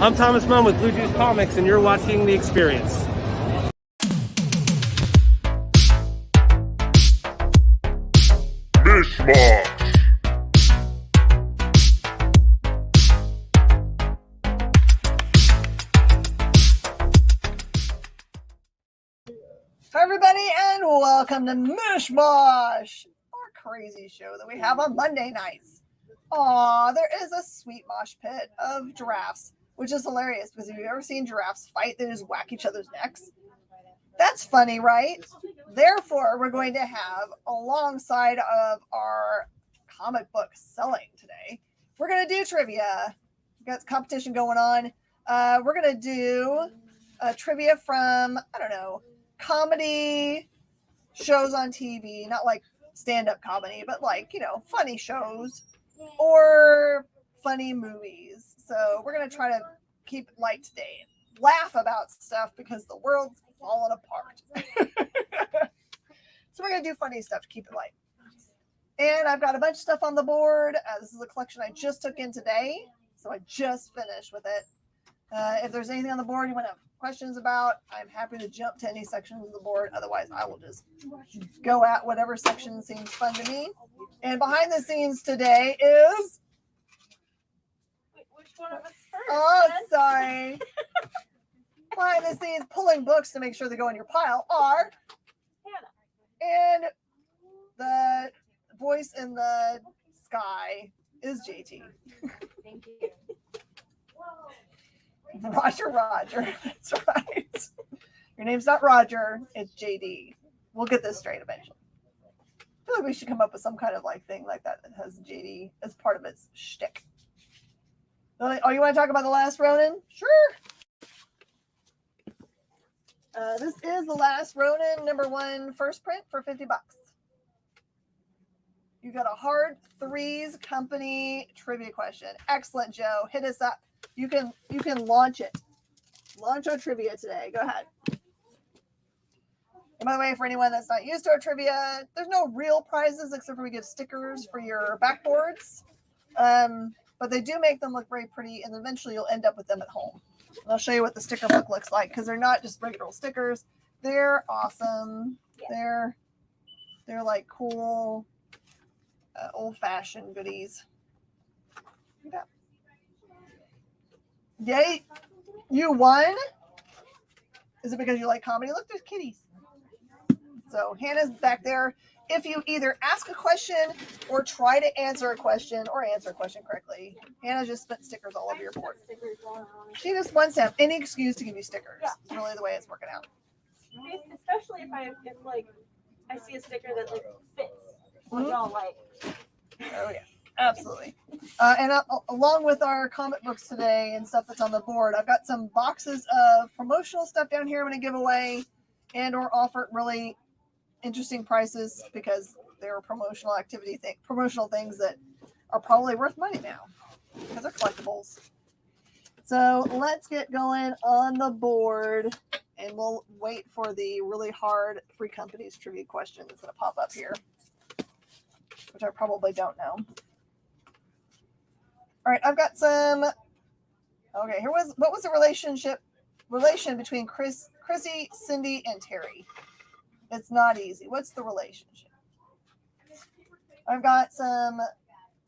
I'm Thomas Munn with Blue Juice Comics, and you're watching The Experience. Mish, Mosh. Hi everybody, and welcome to Mish, Mosh, our crazy show that we have on Monday nights. Aw, there is a sweet mosh pit of giraffes, which is hilarious because if you've ever seen giraffes fight, they just whack each other's necks. That's funny, right? Therefore, we're going to have, alongside of our comic book selling today, we're going to do trivia. We've got competition going on. We're going to do trivia from, I don't know, comedy shows on TV, not like stand-up comedy, but like, you know, funny shows or funny movies. So we're going to try to keep it light today and laugh about stuff because the world's falling apart. So we're going to do funny stuff to keep it light. And I've got a bunch of stuff on the board. This is a collection I just took in today. So I just finished with it. If there's anything on the board you want to have questions about, I'm happy to jump to any sections of the board. Otherwise, I will just go at whatever section seems fun to me. And behind the scenes today is... Which one of us first? Oh, sorry. Behind the scenes, pulling books to make sure they go in your pile are Hannah. and the voice in the sky is JT. Thank you. Roger. That's right. Your name's not Roger, it's JD. We'll get this straight eventually. I feel like we should come up with some kind of like thing like that that has JD as part of its shtick. Oh, you want to talk about The Last Ronin? Sure. This is The Last Ronin #1 first print for $50. You got a hard threes company trivia question. Excellent, Joe. Hit us up. You can launch it. Launch our trivia today. Go ahead. And by the way, for anyone that's not used to our trivia, there's no real prizes except for we give stickers for your backboards. But they do make them look very pretty, and eventually you'll end up with them at home. And I'll show you what the sticker book looks like because they're not just regular stickers. They're awesome. Yeah. They're like cool, old-fashioned goodies. Yeah. Yay! You won? Is it because you like comedy? Look, there's kitties. So Hannah's back there. If you either ask a question or try to answer a question or answer a question correctly, Hannah just spent stickers all over your board. She just wants to have any excuse to give you stickers. Yeah. It's really the way it's working out. Especially if I see a sticker that like fits what y'all like. Oh yeah, absolutely. And along with our comic books today and stuff that's on the board, I've got some boxes of promotional stuff down here I'm going to give away and or offer really interesting prices because they're promotional promotional things that are probably worth money now because they're collectibles. So let's get going on the board and we'll wait for the really hard Free Companies trivia question that's going to pop up here, which I probably don't know. All right, I've got some. Okay, what was the relation between Chrissy, Cindy, and Terry? It's not easy. What's the relationship? I've got some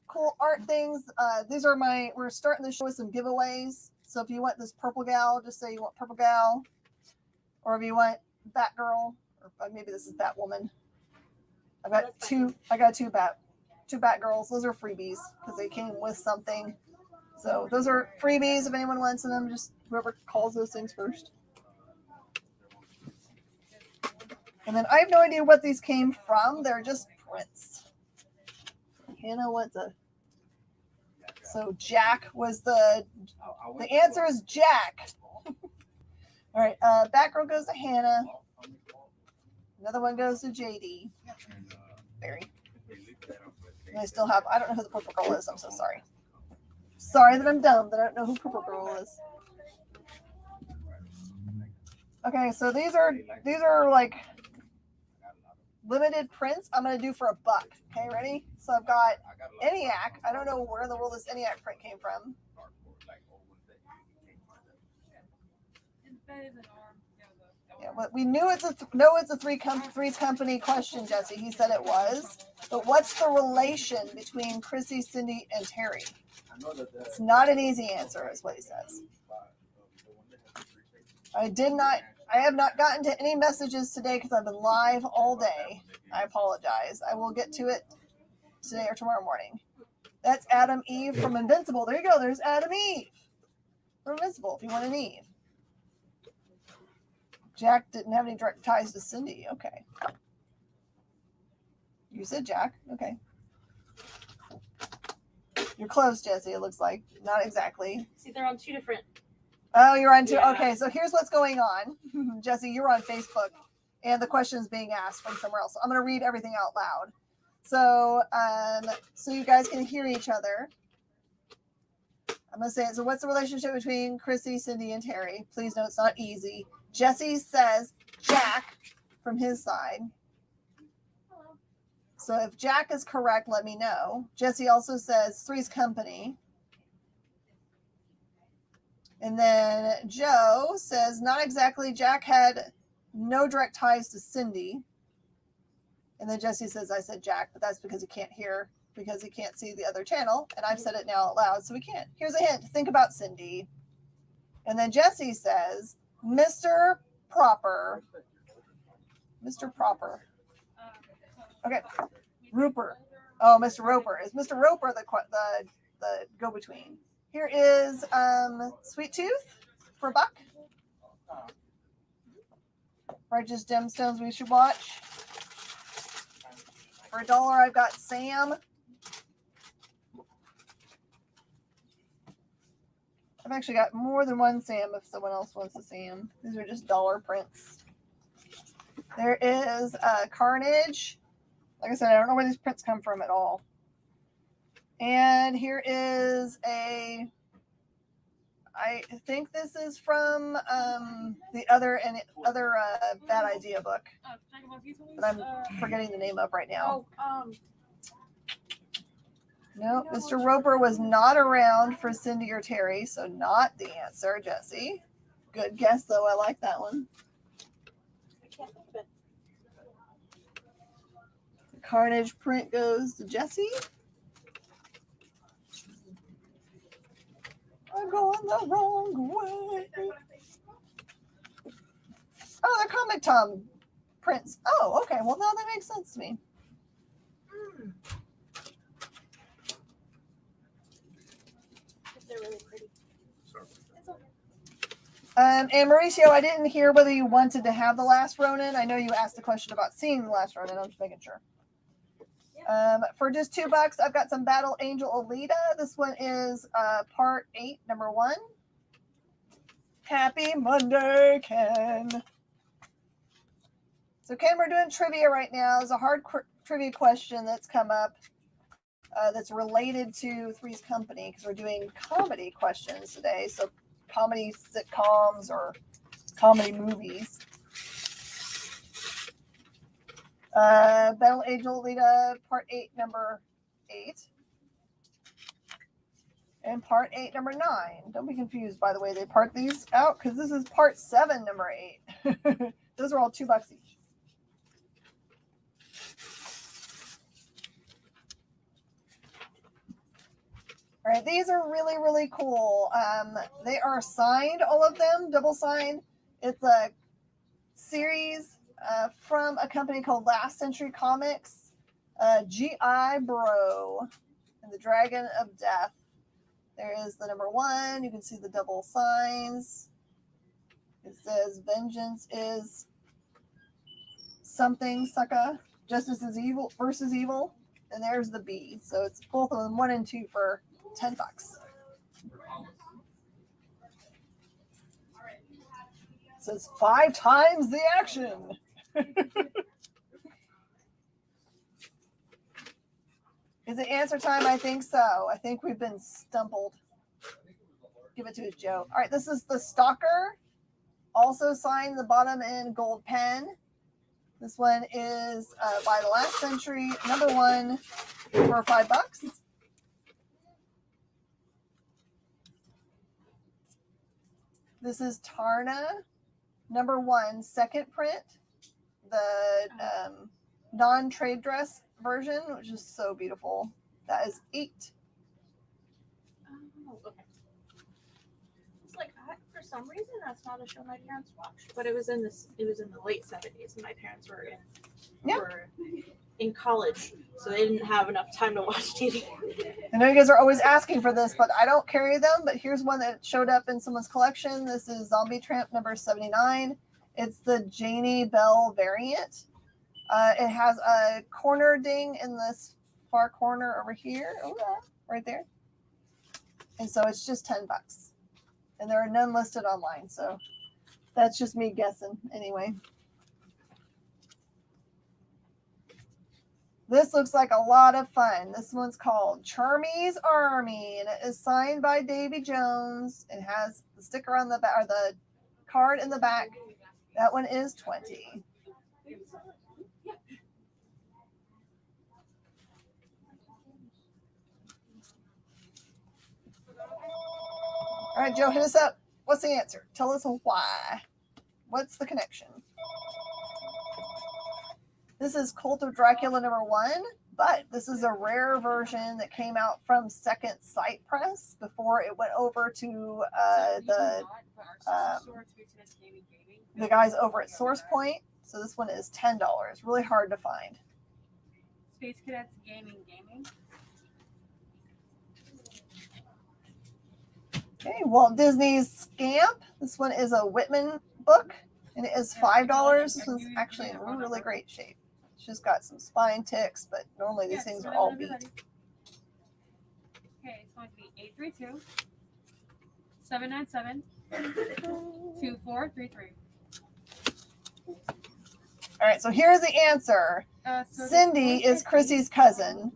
cool art things. These are we're starting the show with some giveaways. So if you want this purple gal, just say you want purple gal. Or if you want Batgirl, or maybe this is Batwoman. I got two Batgirls. Those are freebies because they came with something. So those are freebies if anyone wants them. Just whoever calls those things first. And then I have no idea what these came from. They're just prints. Hannah, what's a... So Jack was the answer is Jack. All right, back row goes to Hannah. Another one goes to JD. Barry. And I still have, I don't know who the purple girl is. I'm so sorry. Sorry that I'm dumb, that I don't know who purple girl is. Okay, so these are like limited prints. I'm gonna do for $1. Okay, ready? So I've got ENIAC. I don't know where in the world this ENIAC print came from. Yeah, but we knew it's a Three's Company question, Jesse. He said it was. But what's the relation between Chrissy, Cindy, and Terry? It's not an easy answer, is what he says. I have not gotten to any messages today because I've been live all day. I apologize. I will get to it today or tomorrow morning. That's Adam Eve from Invincible. There you go. There's Adam Eve from Invincible if you want an Eve. Jack didn't have any direct ties to Cindy. Okay. You said Jack. Okay. You're close, Jesse, it looks like. Not exactly. See, they're on two different. Oh, you're on two. Yeah. Okay, so here's what's going on. Jesse, you're on Facebook, and the question is being asked from somewhere else. So I'm going to read everything out loud. So you guys can hear each other. I'm going to say it. So what's the relationship between Chrissy, Cindy, and Terry? Please know it's not easy. Jesse says Jack from his side. Hello. So if Jack is correct, let me know. Jesse also says Three's Company. And then Joe says, not exactly. Jack had no direct ties to Cindy. And then Jesse says, I said Jack, but that's because he can't hear, because he can't see the other channel. And I've said it now out loud, so we can't. Here's a hint. Think about Cindy. And then Jesse says, Mr. Proper. Mr. Proper. Okay. Roper. Oh, Mr. Roper. Is Mr. Roper the go-between? Here is Sweet Tooth for $1. Righteous Gemstones we should watch. For $1, I've got Sam. I've actually got more than one Sam if someone else wants a Sam. These are just dollar prints. There is Carnage. Like I said, I don't know where these prints come from at all. And here is I think this is from the other Bad Idea book that I'm forgetting the name of right now. No, Mr. Roper was not around for Cindy or Terry, so not the answer, Jesse. Good guess, though. I like that one. I can't think of it. The Carnage print goes to Jesse. I'm going the wrong way. Oh, they're Comic Tom prints. Oh, okay. Well, now that makes sense to me. They're really pretty. It's okay. And Mauricio, I didn't hear whether you wanted to have The Last Ronin. I know you asked a question about seeing The Last Ronin. I'm just making sure. For just $2, I've got some Battle Angel Alita. This one is part 8, number 1. Happy Monday, Ken. So, Ken, we're doing trivia right now. There's a hard trivia question that's come up that's related to Three's Company because we're doing comedy questions today. So, comedy sitcoms or comedy movies. Battle Angel Alita, part 8, number 8. And part 8, number 9. Don't be confused, by the way. They part these out because this is part 7, number 8. Those are all $2 each. All right, these are really, really cool. They are signed, all of them, double signed. It's a series from a company called Last Century Comics, G.I. Bro, and the Dragon of Death. There is the number 1. You can see the double signs. It says vengeance is something, sucka. Justice is evil versus evil. And there's the B. So it's both of them, 1 and 2 for $10. It says 5 times the action. Is it answer time? I think so. I think we've been stumbled. Give it to us, Joe. All right, this is the Stalker. Also signed the bottom in gold pen. This one is by the last century, number 1 for $5. This is Tarna, number 1, second print. The non-trade dress version, which is so beautiful. That is $8. Oh, okay. It's like for some reason that's not a show my parents watched, but it was in the late 70s, and my parents were in college, so they didn't have enough time to watch TV. I know you guys are always asking for this, but I don't carry them. But here's one that showed up in someone's collection. This is Zombie Tramp number 79. It's the Janie Bell variant. It has a corner ding in this far corner over here. Oh, right there. And so it's just $10. And there are none listed online. So that's just me guessing anyway. This looks like a lot of fun. This one's called Charmy's Army, and it is signed by Davy Jones. It has the sticker on the back, or the card in the back. That one is $20. All right, Joe, hit us up. What's the answer? Tell us why. What's the connection? This is Cult of Dracula number 1, but this is a rare version that came out from Second Sight Press before it went over to the guys over at Source Point. So this one is $10. Really hard to find. Space Cadets Gaming. Okay, Walt Disney's Scamp. This one is a Whitman book, and it is $5. This one's actually in really great shape. It's just got some spine ticks, but normally these things are all beat. Okay, it's going to be 832-797-2433. All right, so here's the answer. Cindy is Chrissy's cousin.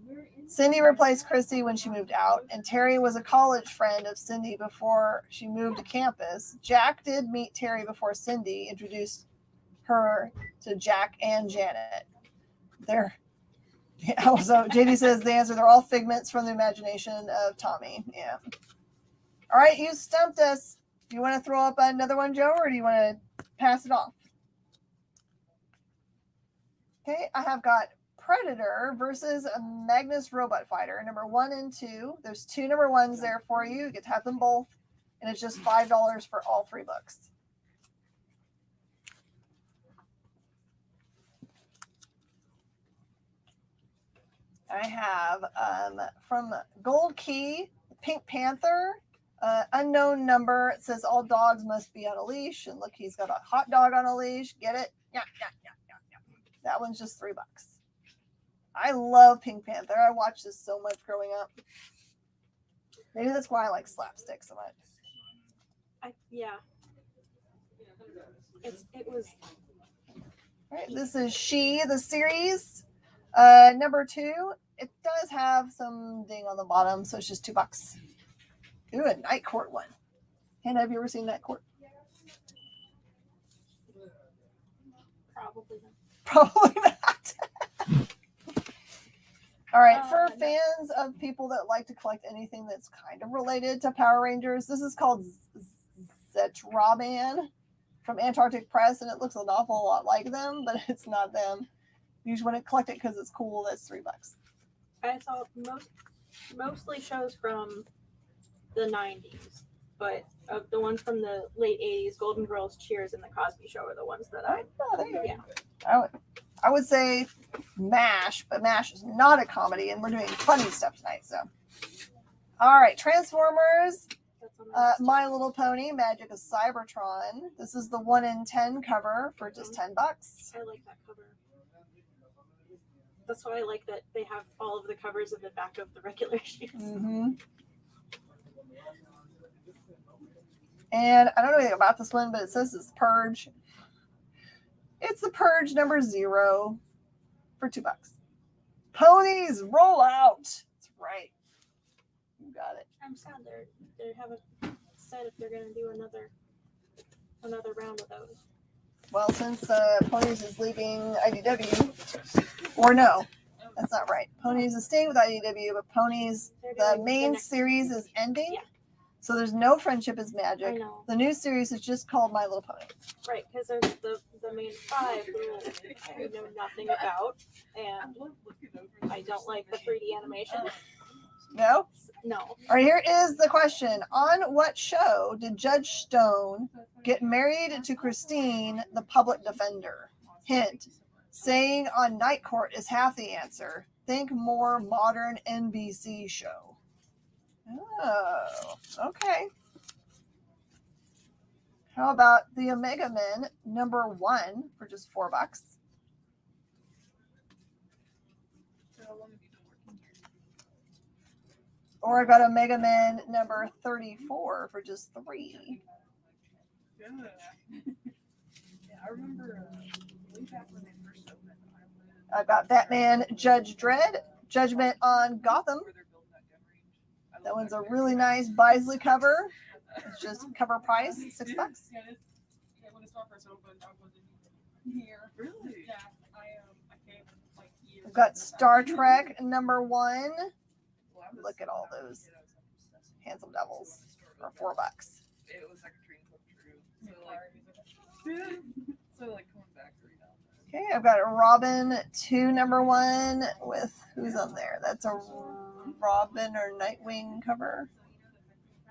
Cindy replaced Chrissy when she moved out, and Terry was a college friend of Cindy before she moved to campus. Jack did meet Terry before Cindy introduced her to Jack and Janet. So JD says the answer, they're all figments from the imagination of Tommy. Yeah. All right, you stumped us. Do you want to throw up another one, Joe, or do you want to pass it off? Okay, I have got Predator versus a Magnus Robot Fighter, number 1 and 2. There's 2 number 1s there for you. You get to have them both, and it's just $5 for all 3 books. I have from Gold Key, Pink Panther, unknown number. It says all dogs must be on a leash, and look, he's got a hot dog on a leash. Get it? Yeah. That one's just $3. I love Pink Panther. I watched this so much growing up. Maybe that's why I like slapstick so much. Yeah. It was. All right, this is She, the series. Number 2. It does have some ding on the bottom, so it's just $2. Ooh, a Night Court one. Hannah, have you ever seen Night Court? Probably not. All right, for fans of people that like to collect anything that's kind of related to Power Rangers, this is called Zetraban from Antarctic Press, and it looks an awful lot like them, but it's not them. You just want to collect it because it's cool. That's $3. I saw mostly shows from the 90s, but of the ones from the late 80s, Golden Girls, Cheers, and The Cosby Show are the ones that I would say MASH, but MASH is not a comedy, and we're doing funny stuff tonight. So, All right, Transformers, That's on the list. My Little Pony, Magic of Cybertron. This is the 1 in 10 cover for just $10. I like that cover. That's why I like that they have all of the covers of the back of the regular issues. Mm-hmm. And I don't know anything about this one, but it says it's Purge. It's the Purge number 0 for $2. Ponies roll out. That's right. You got it. I'm sad they haven't said if they're gonna do another round of those. Well, since Ponies is leaving IDW, or no, that's not right. Ponies is staying with IDW, but Ponies, the main series is ending. Yeah. So there's no Friendship is Magic. I know. The new series is just called My Little Pony. Right, because there's the main 5 who we know nothing about, and I don't like the 3D animation. No? No. All right, here is the question. On what show did Judge Stone get married to Christine, the public defender? Hint, saying on Night Court is half the answer. Think more modern NBC show. Oh, okay. How about the Omega Men number 1 for just $4? Or I got Omega Men number 34 for just $3. Yeah, I remember way back when they first opened. I got Batman Judge Dredd, Judgment on Gotham. That one's a really nice Bisley cover. It's just cover price, $6. Yeah, when the store first opened, I wasn't even here. Really? Yeah, I came like years. We've got Star Trek number 1. Look at all those handsome devils for $4. It was like a dream come true. So like coming back right now. Okay, I've got Robin 2 number 1 with who's on there? That's a Robin or Nightwing cover.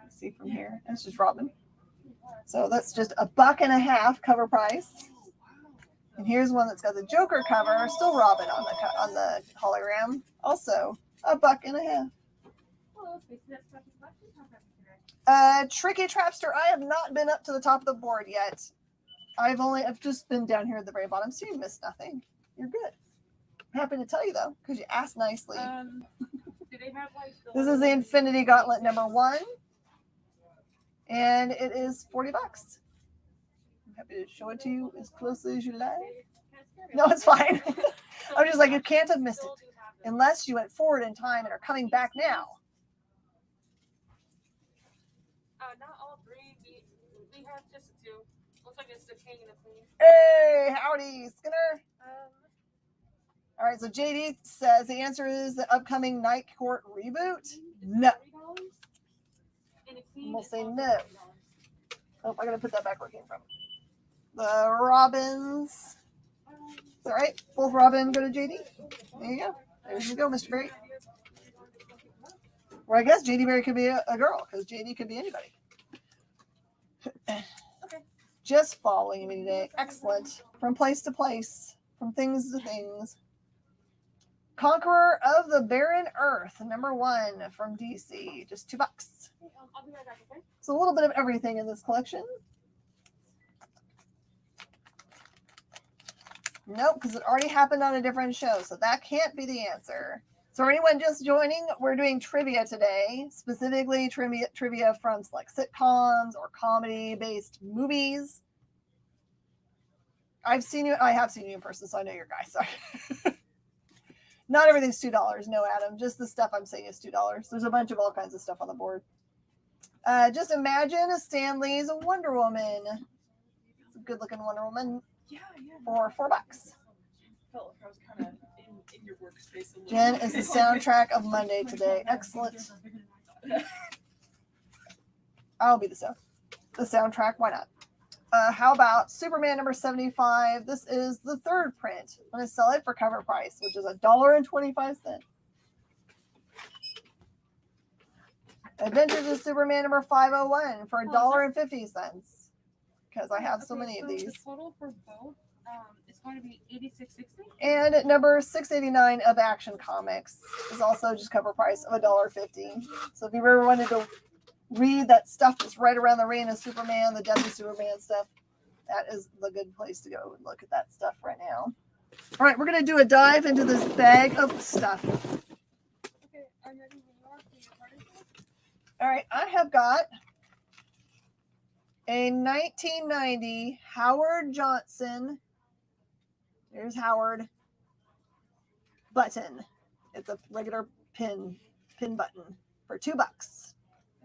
Let's see from here. That's just Robin. So that's just $1.50 cover price. And here's one that's got the Joker cover, still Robin on the hologram. Also $1.50. Tricky Trapster, I have not been up to the top of the board yet. I've just been down here at the very bottom, so you missed nothing. You're good. I'm happy to tell you though, because you asked nicely. Do they have like This is the Infinity Gauntlet number 1. And it is $40. I'm happy to show it to you as closely as you like. No, it's fine. I'm just like, you can't have missed it unless you went forward in time and are coming back now. not all 3. We have just 2. Looks like it's the king and the queen. Hey, howdy, Skinner. All right, so JD says the answer is the upcoming Night Court reboot. No. We'll say no. Oh, I gotta put that back where it came from. The Robins. Is that right? Both Robin go to JD. There you go. There you go, Mr. Berry. Or I guess JD Berry could be a girl, because JD could be anybody. Okay. Just following me today. Excellent. From place to place. From things to things. Conqueror of the Barren Earth, number 1 from DC. Just $2. I'll be right back, okay? It's a little bit of everything in this collection. Nope, because it already happened on a different show, so that can't be the answer. So for anyone just joining, we're doing trivia today, specifically trivia from like sitcoms or comedy-based movies. I have seen you in person, so I know your guy. Sorry. Not everything's $2. No, Adam. Just the stuff I'm saying is $2. There's a bunch of all kinds of stuff on the board. Just imagine Stan Lee's Wonder Woman. It's a good-looking Wonder Woman for $4. Felt like I was kind of in your workspace a little Jen bit. is the soundtrack of Monday today. Excellent. I'll be the soundtrack. Why not? How about Superman number 75? This is the 3rd print. I'm going to sell it for cover price, which is $1.25. Adventures of Superman number 501 for $1.50. Because I have so many of these. The total for both It's going to be 86.60. And at number 689 of Action Comics is also just cover price of $1.50. So if you ever wanted to read that stuff that's right around the reign of Superman, the death of Superman stuff, that is the good place to go and look at that stuff right now. All right, we're going to do a dive into this bag of stuff. Okay, I'm ready when you are. For your party. All right, I have got a 1990 Howard Johnson. There's Howard button. It's a regular pin button for $2.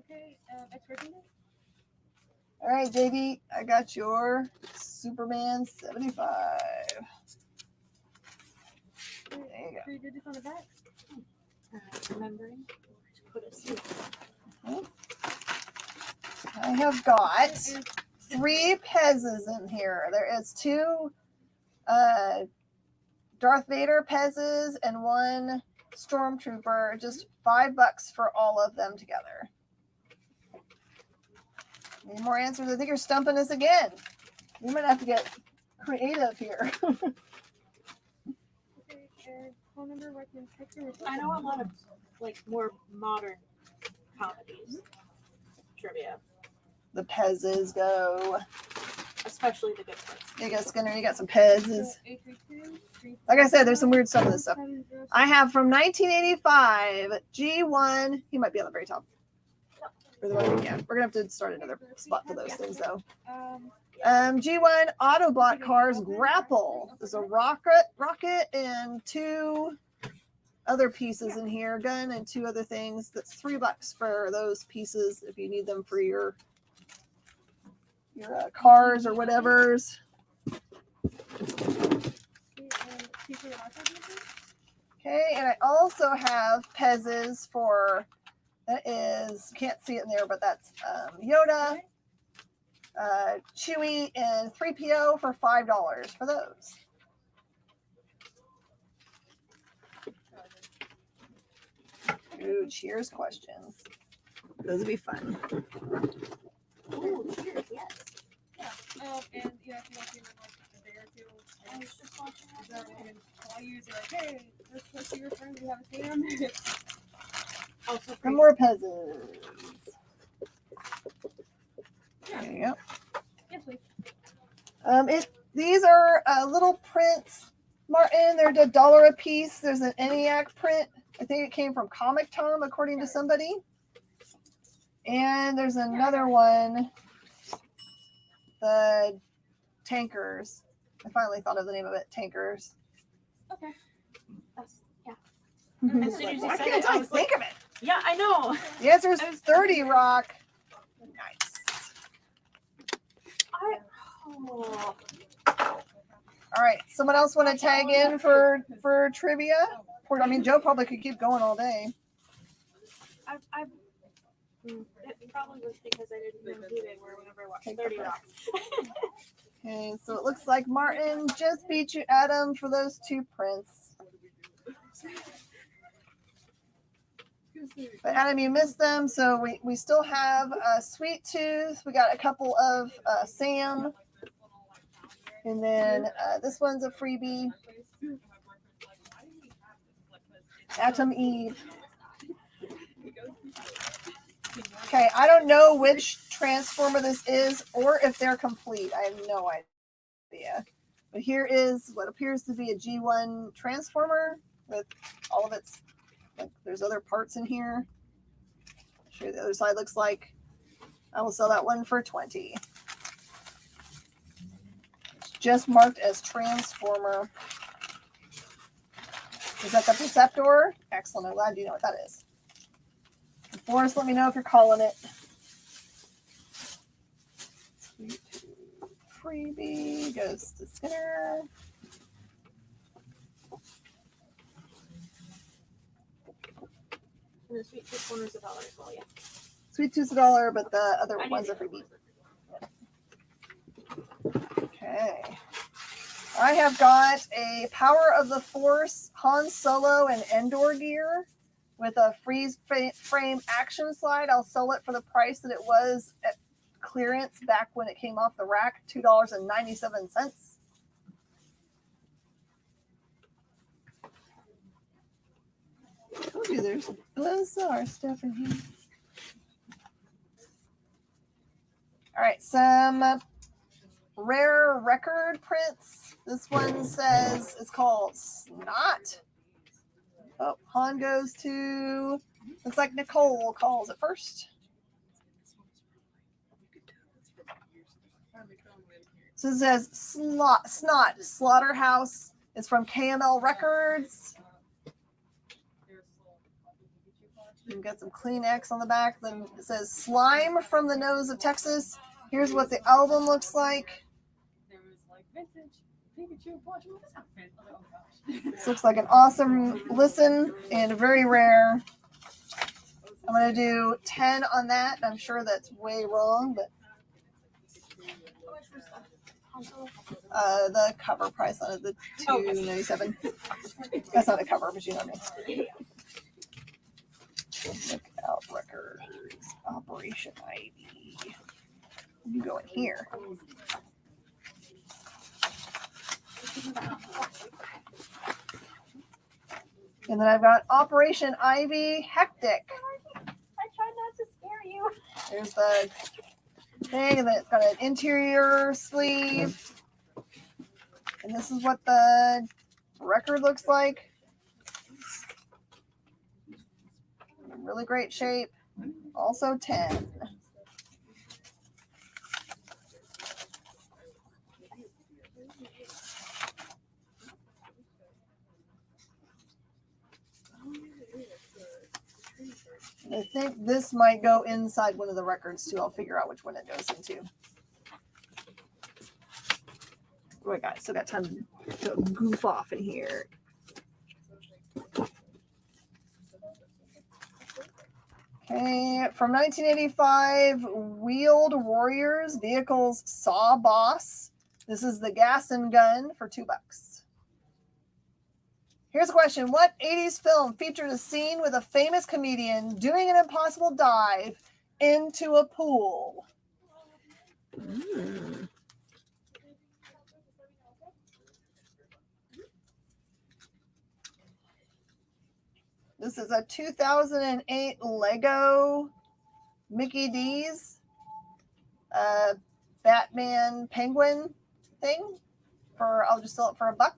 Okay, expiration date? All right, JB, I got your Superman 75. There you go. 3 digits on the back. Remembering to put a seal. I have got 3 Pezzes in here. There is 2 Darth Vader Pezzes and 1 Stormtrooper. Just $5 for all of them together. Any more answers? I think you're stumping us again. We might have to get creative here. Okay, and phone number where I can text you. I know a lot of like more modern comedies trivia, The Pezzes go. especially the good ones. You got Skinner, you got some Pezzes. Like I said, there's some weird stuff in this stuff. I have from 1985 G1. He might be on the very top. Yeah, we're gonna have to start another spot for those things though. G1 Autobot cars grapple. There's a rocket, and 2 other pieces in here. Gun and 2 other things. That's $3 for those pieces if you need them for your cars or whatever's. Okay, and I also have Pezzes for. That is, can't see it in there, but that's Yoda, Chewie, and 3PO for $5 for those. Ooh, cheers questions. Those would be fun. Ooh, cheers, yes. And yeah, if you want to like a day or 2, I was just watching that and call you and say like, hey, let's see your friends. We have a scam. Also, Some more Pezzes. There you go. Yes, please. These are little prints, Martin. They're $1 a piece. There's an ENIAC print. I think it came from Comic Tom, according to somebody. And there's another one, the Tankers. I finally thought of the name of it, Tankers. Okay. that's, yeah. As soon as you Why said can't it, I I was think of it? Yeah, I know. The answer is 30 Rock. Nice. Oh. All right. Someone else want to tag in for trivia? Or, I mean, Joe probably could keep going all day. It probably was because I didn't know who they were whenever I watched 30 Rock. Okay, so it looks like Martin just beat you, Adam, for those 2 prints. But Adam, you missed them, so we still have Sweet Tooth. We got a couple of Sam. And then this one's a freebie. Atom Eve. Okay, I don't know which Transformer this is or if they're complete. I have no idea. But here is what appears to be a G1 Transformer with all of its, like, there's other parts in here. I'll show you the other side looks like. I will sell that one for $20. It's just marked as Transformer. Is that the Perceptor? Excellent. I'm glad you know what that is. Forrest, let me know if you're calling it. Freebie goes to Skinner. And the Sweet Tooth corner is $1 as well, yeah. Sweet Tooth's $1, but the other I one's need a the freebie. Okay. I have got a Power of the Force Han Solo and Endor gear with a freeze frame action slide. I'll sell it for the price that it was at clearance back when it came off the rack, $2.97. Told you there's bizarre stuff in here. All right, some rare record prints. This one says it's called Snot. Oh, Han goes to, looks like Nicole calls it first. So it says Snot, Slaughterhouse. It's from KML Records. We've got some Kleenex on the back. Then it says Slime from the Nose of Texas. Here's what the album looks like. There was like vintage Pikachu Pokemon. This outfit. Oh gosh. This looks like an awesome listen and very rare. I'm going to do 10 on that. I'm sure that's way wrong, but the cover price on it, the $2.97. That's not a cover, but you know what I mean. Look out records, Operation Ivy. You go in here. And then I've got Operation Ivy Hectic. I tried not to scare you. There's the thing, and then it's got an interior sleeve. And this is what the record looks like. In really great shape. Also 10. I think this might go inside one of the records too. I'll figure out which one it goes into. Oh my God, still got time to goof off in here. Okay, from 1985, Wheeled Warriors Vehicles Saw Boss. This is the gas and gun for $2. Here's a question. What 80s film featured a scene with a famous comedian doing an impossible dive into a pool? This is a 2008 Lego Mickey D's Batman penguin thing. I'll just sell it for $1.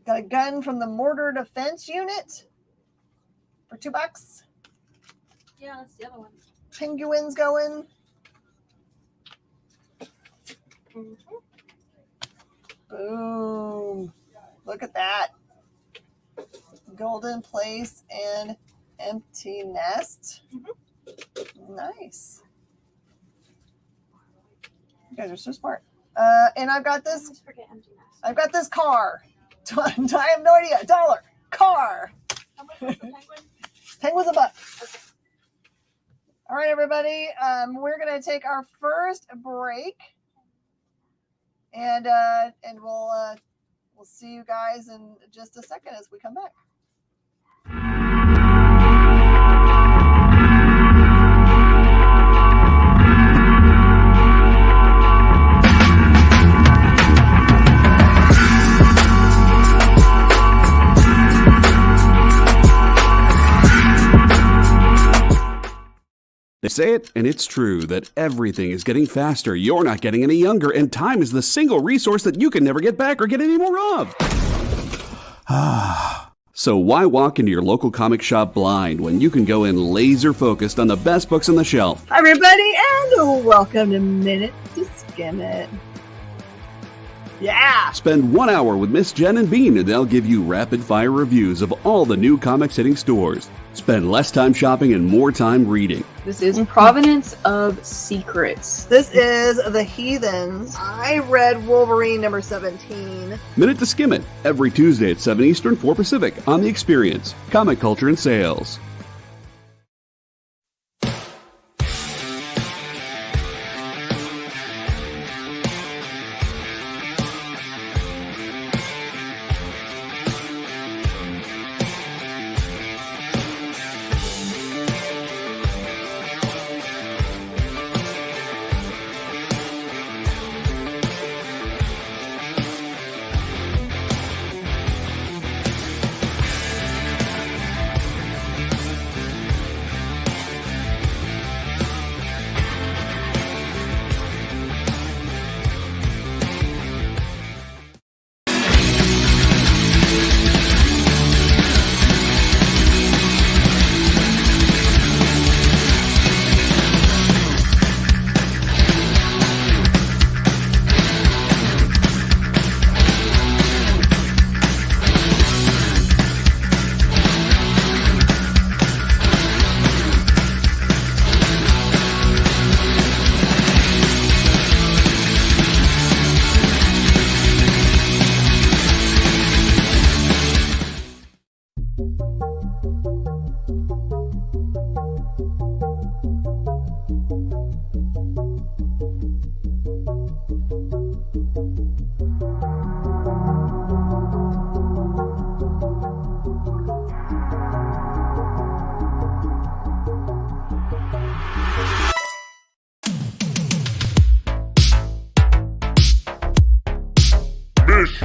Got a gun from the Mortar Defense Unit for $2. Yeah, that's the other one. Penguins going. Boom. Look at that. Golden Place and Empty Nest. Nice. You guys are so smart. And I've got this. Always forget empty nest. I've got this car. I have no idea. $1 car. How much was the penguin? Penguin's $1. All right, everybody. We're gonna take our first break, and we'll see you guys in just a second as we come back. They say it, and it's true, that everything is getting faster. You're not getting any younger, and time is the single resource that you can never get back or get any more of. So why walk into your local comic shop blind when you can go in laser focused on the best books on the shelf? Hi, everybody, and welcome to Minute to Skim It. Yeah! Spend 1 hour with Miss Jen and Bean, and they'll give you rapid-fire reviews of all the new comics hitting stores. Spend less time shopping and more time reading. This is Provenance of Secrets. This is The Heathens. I read Wolverine number 17. Minute to Skim It, every Tuesday at 7 Eastern, 4 Pacific, on The Experience, Comic Culture and Sales.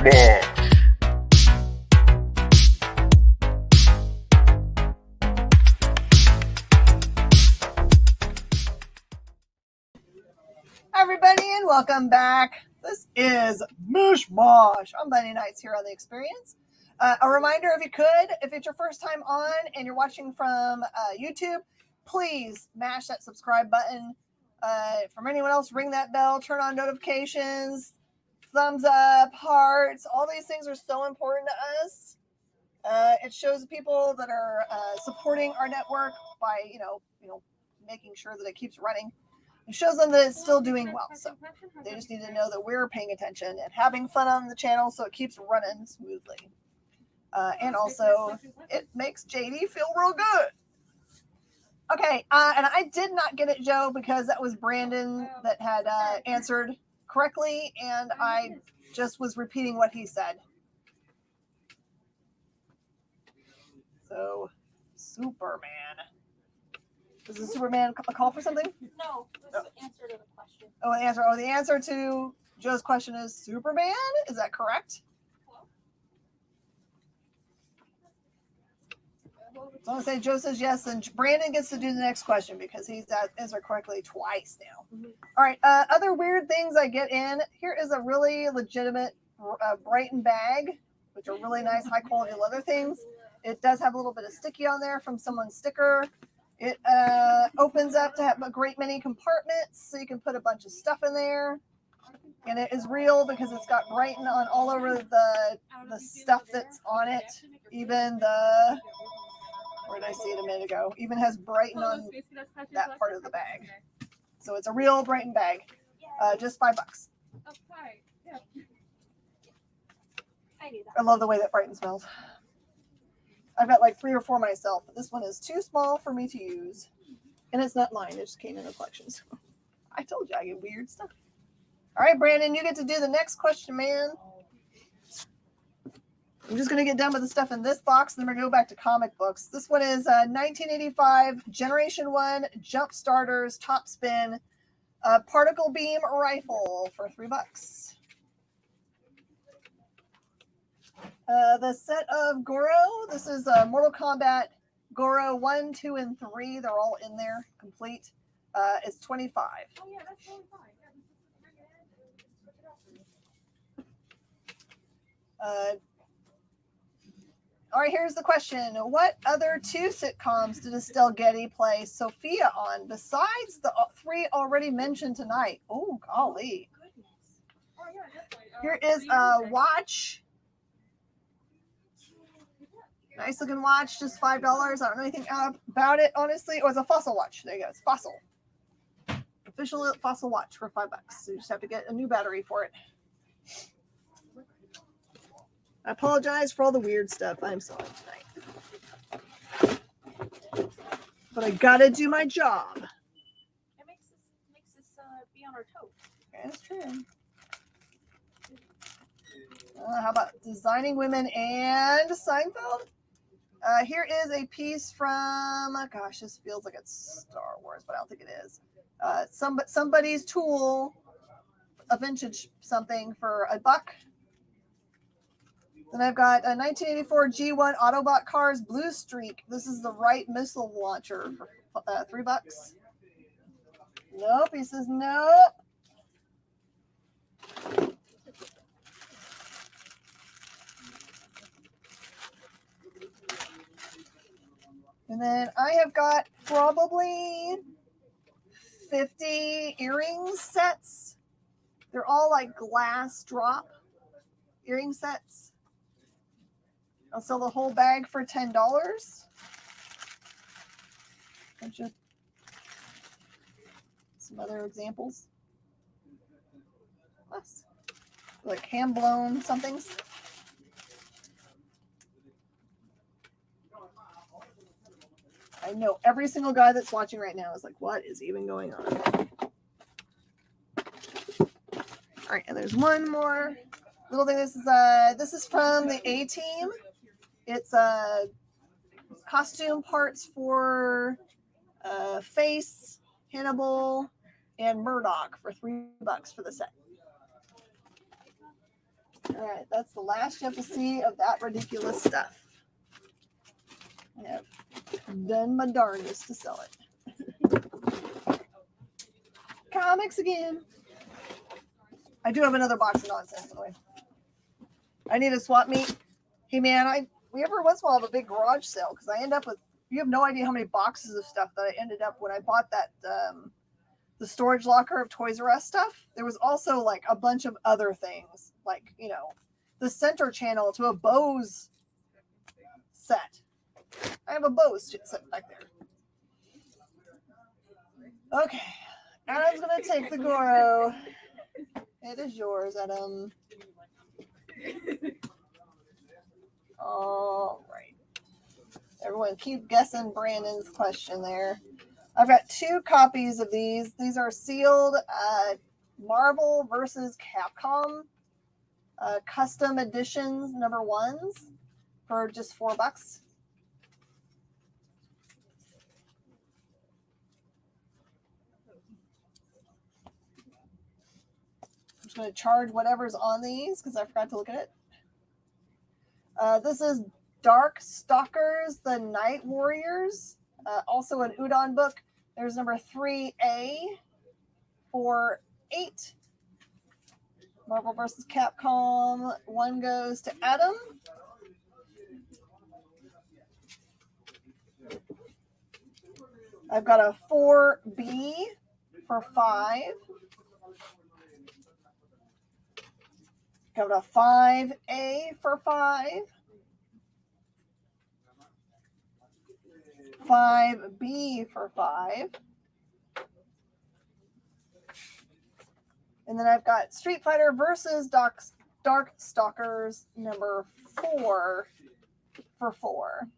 Mosh. Everybody, and welcome back. This is Mish Mosh on Monday nights here on The Experience. A reminder, if it's your first time on and you're watching from YouTube, please mash that subscribe button. From anyone else, ring that bell, turn on notifications, thumbs up, hearts. All these things are so important to us. It shows the people that are supporting our network by, making sure that it keeps running. It shows them that it's still doing well. So they just need to know that we're paying attention and having fun on the channel so it keeps running smoothly. And also, it makes JD feel real good. Okay, and I did not get it, Joe, because that was Brandon that had answered correctly, and I just was repeating what he said. So, Superman. Is the Superman a call for something? No, this is the answer to the question. The answer to Joe's question is Superman? Is that correct? So I'm going to say Joe says yes, and Brandon gets to do the next question because he's answered correctly twice now. Mm-hmm. All right, other weird things I get in. Here is a really legitimate Brighton bag, which are really nice, high-quality leather things. It does have a little bit of sticky on there from someone's sticker. It opens up to have a great many compartments, so you can put a bunch of stuff in there. And it is real because it's got Brighton on all over the stuff that's on it. Even the, where did I see it a minute ago? Even has Brighton on that part of the bag. So it's a real Brighton bag. Just $5. I love the way that Brighton smells. I've got like 3 or 4 myself, but this one is too small for me to use. And it's not mine. It just came in the collections. I told you I get weird stuff. All right, Brandon, you get to do the next question, man. I'm just going to get done with the stuff in this box, and then we're going to go back to comic books. This one is 1985 Generation 1 Jump Starters Top Spin Particle Beam Rifle for $3. The set of Goro. This is Mortal Kombat Goro 1, 2, and 3. They're all in there, complete. It's $25. Oh yeah, that's totally fine. All right, here's the question. What other 2 sitcoms did Estelle Getty play Sophia on besides the 3 already mentioned tonight? Oh, golly. Oh yeah, definitely. Here is a watch. Nice looking watch, just $5. I don't know anything about it, honestly. Oh, it's a Fossil watch. There you go. It's Fossil. Official Fossil watch for $5. So you just have to get a new battery for it. I apologize for all the weird stuff I'm selling tonight. But I gotta do my job. It makes us be on our toes. Okay, that's true. How about Designing Women and Seinfeld? Here is a piece from, gosh, this feels like it's Star Wars, but I don't think it is. Somebody's tool, a vintage something for $1. Then I've got a 1984 G1 Autobot Cars Blue Streak. This is the Wright missile launcher for $3. Nope, he says nope. And then I have got probably 50 earring sets. They're all like glass drop earring sets. I'll sell the whole bag for $10. Some other examples. Less. Like hand-blown somethings. I know every single guy that's watching right now is like, what is even going on? All right, and there's one more little thing. This is from the A-Team. It's costume parts for Face, Hannibal, and Murdoch for $3 for the set. All right, that's the last you have to see of that ridiculous stuff. I have done my darndest to sell it. Comics again. I do have another box of nonsense, by the way. I need a swap meet. Hey man, we every once in a while have a big garage sale because I end up with, you have no idea how many boxes of stuff that I ended up when I bought that the storage locker of Toys R Us stuff. There was also like a bunch of other things, like, you know, the center channel to a Bose set. I have a Bose set back there. Okay, Adam's gonna take the Goro. It is yours, Adam. All right. Everyone keep guessing Brandon's question there. I've got 2 copies of these. These are sealed Marvel versus Capcom custom editions number 1s for just $4. I'm just going to charge whatever's on these because I forgot to look at it. This is Dark Stalkers, the Night Warriors. Also an Udon book. There's number 3A for $8. Marvel vs. Capcom. 1 goes to Adam. I've got a 4B for $5. Got a 5A for $5. 5B for $5. And then I've got Street Fighter versus Dark Stalkers number 4 for $4.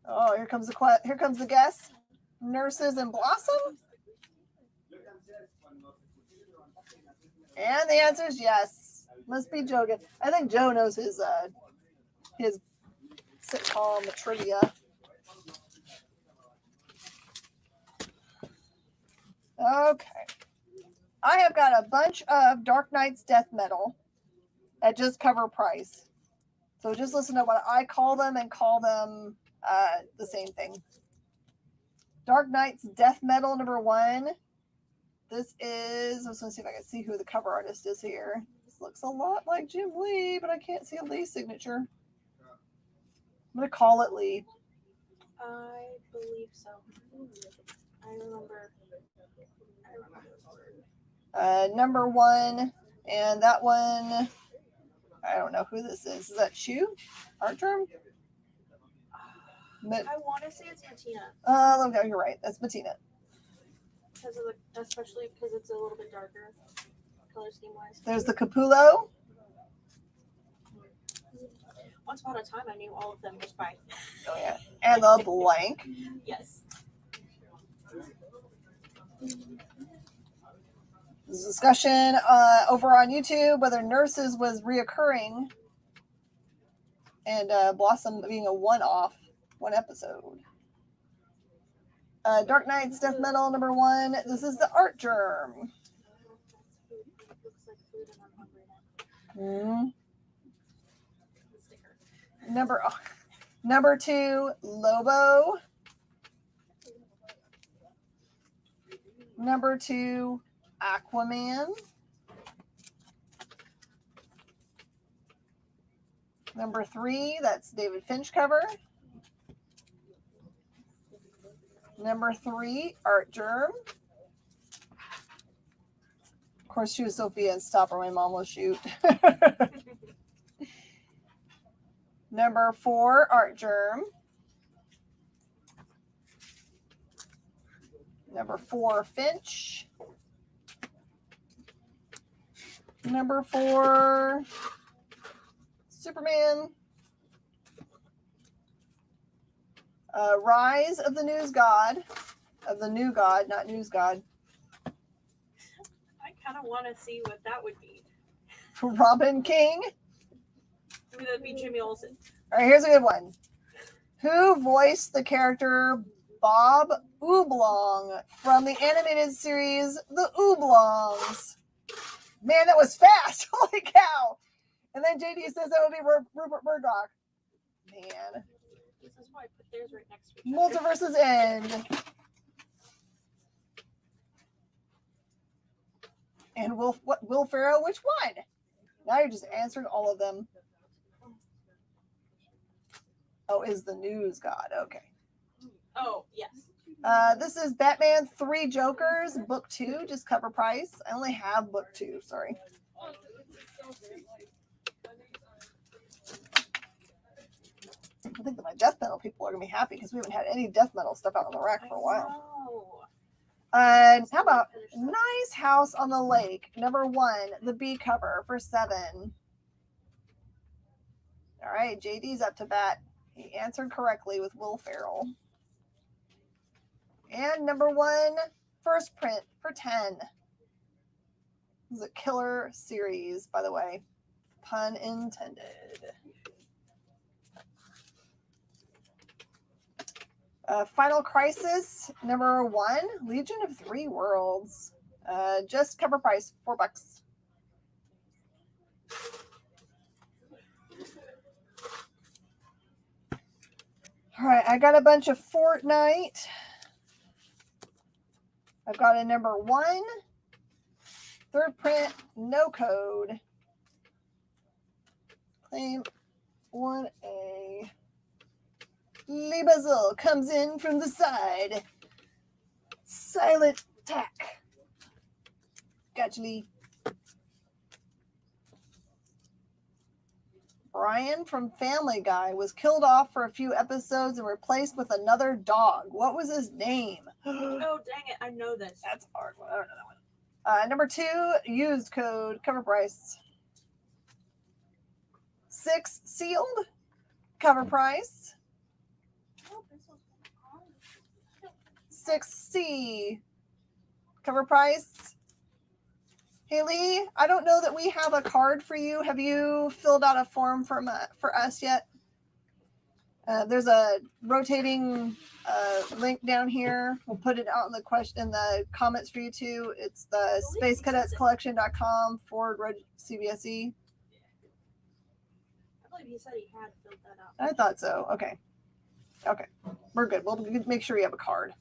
Oh, here comes the guess. Nurses and Blossom. And the answer is yes. Must be joking. I think Joe knows his sitcom trivia. Okay. I have got a bunch of Dark Knight's Death Metal at just cover price. So just listen to what I call them and call them the same thing. Dark Knight's Death Metal number 1. This is, I was going to see if I can see who the cover artist is here. This looks a lot like Jim Lee, but I can't see a Lee signature. I'm going to call it Lee. I believe so. I remember. Number 1, and that one, I don't know who this is. Is that Shu? Art term? I want to say it's Patina. Okay, you're right. That's Patina. Because of especially because it's a little bit darker color scheme wise. There's the Capullo. Once upon a time, I knew all of them just by. Oh yeah, and the blank. Yes. There's a discussion over on YouTube whether Nurses was reoccurring and Blossom being a one-off, one episode. Dark Knight's Death Metal number 1. This is the art germ. Looks like food and I'm hungry now. Number 2, Lobo. Number 2, Aquaman. Number 3, that's David Finch cover. Number 3, Art Germ. Of course, she was Sophia and Stopper. My mom will shoot. Number 4, Art Germ. Number 4, Finch. Number 4, Superman. Rise of the News God. Of the New God, not News God. I kind of want to see what that would be. Robin King. Maybe that'd be Jimmy Olsen. All right, here's a good one. Who voiced the character Bob Oblong from the animated series The Oblongs? Man, that was fast. Holy cow. And then JD says that would be Rupert Murdoch. Man. This is why I put theirs right next to each other. Multiverses End. And Will Ferrell, which one? Now you're just answering all of them. Oh, is the news god. Okay. Oh, yes. This is Batman 3 Jokers, book 2, just cover price. I only have book 2, sorry. I think that my death metal people are going to be happy because we haven't had any death metal stuff out on the rack for a while. How about Nice House on the Lake, number 1, the B cover for 7. All right, JD's up to bat. He answered correctly with Will Ferrell. And number 1, first print for 10. This is a killer series, by the way. Pun intended. Final Crisis, number 1, Legion of 3 Worlds. Just cover price, $4. All right, I got a bunch of Fortnite. I've got a number 1, third print, no code. Claim 1A. Lee Buzzle comes in from the side. Silent attack. Gotcha, Lee. Brian from Family Guy was killed off for a few episodes and replaced with another dog. What was his name? Oh, dang it. I know this. That's a hard one. I don't know that one. Number 2, used code, cover price. 6, sealed, cover price. 6C, cover price. Haley, I don't know that we have a card for you. Have you filled out a form for us yet? There's a rotating link down here. We'll put it out in the comments for you too. It's the spacecadetscollection.com/CBSE. I believe he said he had filled that out. I thought so. Okay. We're good. We'll make sure you have a card.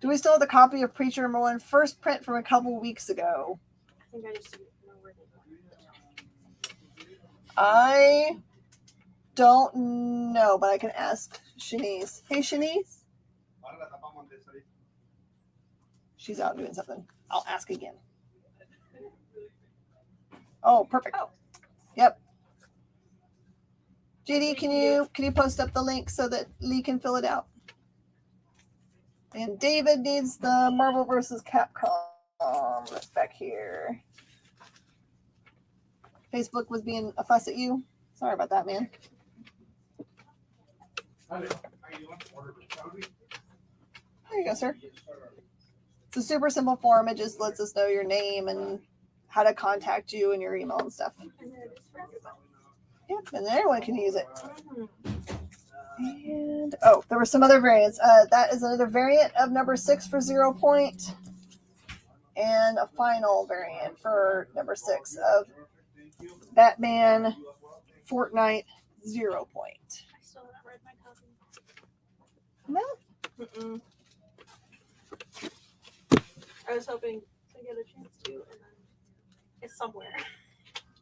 Do we still have the copy of Preacher number 1, first print from a couple weeks ago? I think I just didn't know where they went. I don't know, but I can ask Shanice. Hey, Shanice. She's out doing something. I'll ask again. Oh, perfect. Oh. Yep. JD, can you post up the link so that Lee can fill it out? And David needs the Marvel vs. Capcom. That's back here. Facebook was being a fuss at you. Sorry about that, man. There you go, sir. It's a super simple form. It just lets us know your name and how to contact you and your email and stuff. Yep, and then everyone can use it. And there were some other variants. That is another variant of number 6 for 0 point, and a final variant for number 6 of Batman Fortnite 0 point. I still haven't read my copy. No, I was hoping to get a chance to, and then it's somewhere.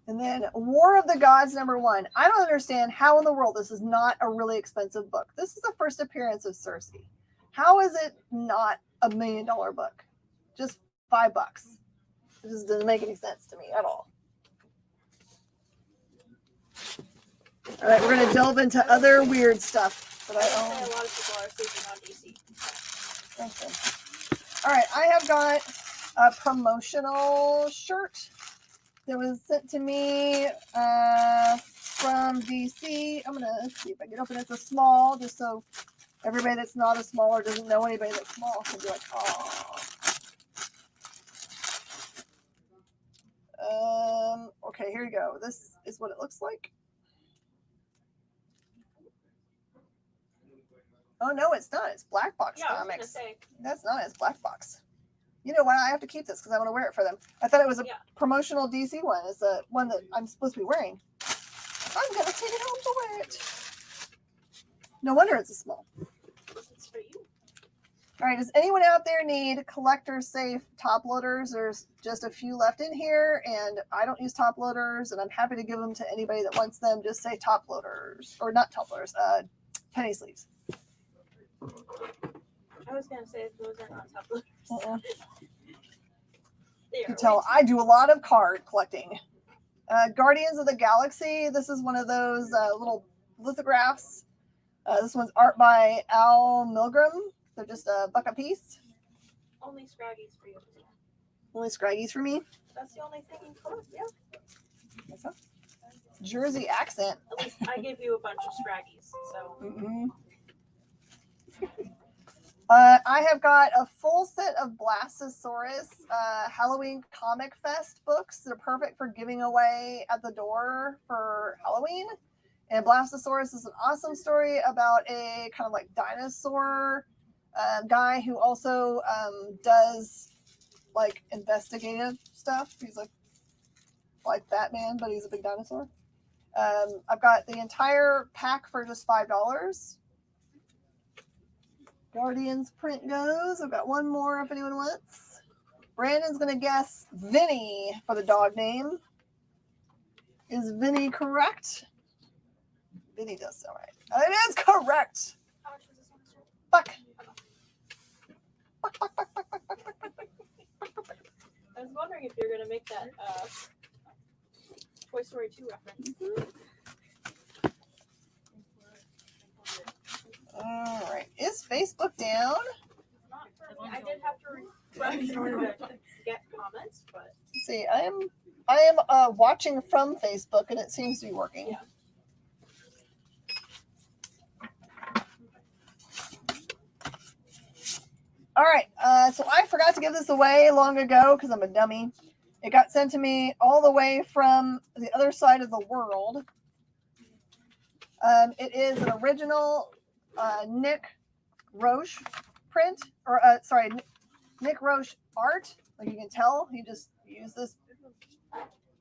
and then War of the Gods number 1. I don't understand how in the world this is not a really expensive book. This is the first appearance of Cersei. How is it not $1 million book? Just $5. It just doesn't make any sense to me at all. All right, we're going to delve into other weird stuff that I own. A lot of people are sleeping on DC. Okay. All right, I have got a promotional shirt that was sent to me from DC. I'm gonna see if I can open it. It's a small, just so everybody that's not a small or doesn't know anybody that's small can be like, oh. Okay, here you go. This is what it looks like. Oh no, it's not. It's Black Box Yeah, Comics. I was gonna say. That's not. It's Black Box. You know what? I have to keep this because I want to wear it for them. I thought it was a Yeah. promotional DC one. It's the one that I'm supposed to be wearing. I'm gonna take it home to wear it. No wonder it's a small. It's for you. All right, does anyone out there need collector safe top loaders? There's just a few left in here, and I don't use top loaders, and I'm happy to give them to anybody that wants them. Just say top loaders, or not top loaders, penny sleeves. I was gonna say those are not top loaders. They You are can tell I do a lot of card collecting. Guardians of the Galaxy. This is one of those little lithographs. This one's art by Al Milgram. They're just $1 a piece. only Scraggies for you. Only Scraggies for me. That's the only thing in color. Yeah. That's a Jersey accent. At least I gave you a bunch of Scraggies, so. Mm-hmm. I have got a full set of Blastosaurus Halloween Comic Fest books. They're perfect for giving away at the door for Halloween. And Blastosaurus is an awesome story about a kind of like dinosaur guy who also does like investigative stuff. He's like Batman, but he's a big dinosaur. I've got the entire pack for just $5. Guardians print goes. I've got one more if anyone wants. Brandon's going to guess Vinny for the dog name. Is Vinny correct? Vinny does sound right. It is correct. How much was this one? Fuck. I was wondering if you're gonna make that Toy Story 2 reference. All right. Is Facebook down? Not for me. I did have to refresh in order to get comments, but Let's see, I am watching from Facebook, and it seems to be working. Yeah. All right. So I forgot to give this away long ago because I'm a dummy. It got sent to me all the way from the other side of the world. It is an original Nick Roche print, or Nick Roche art. Like you can tell, he just used this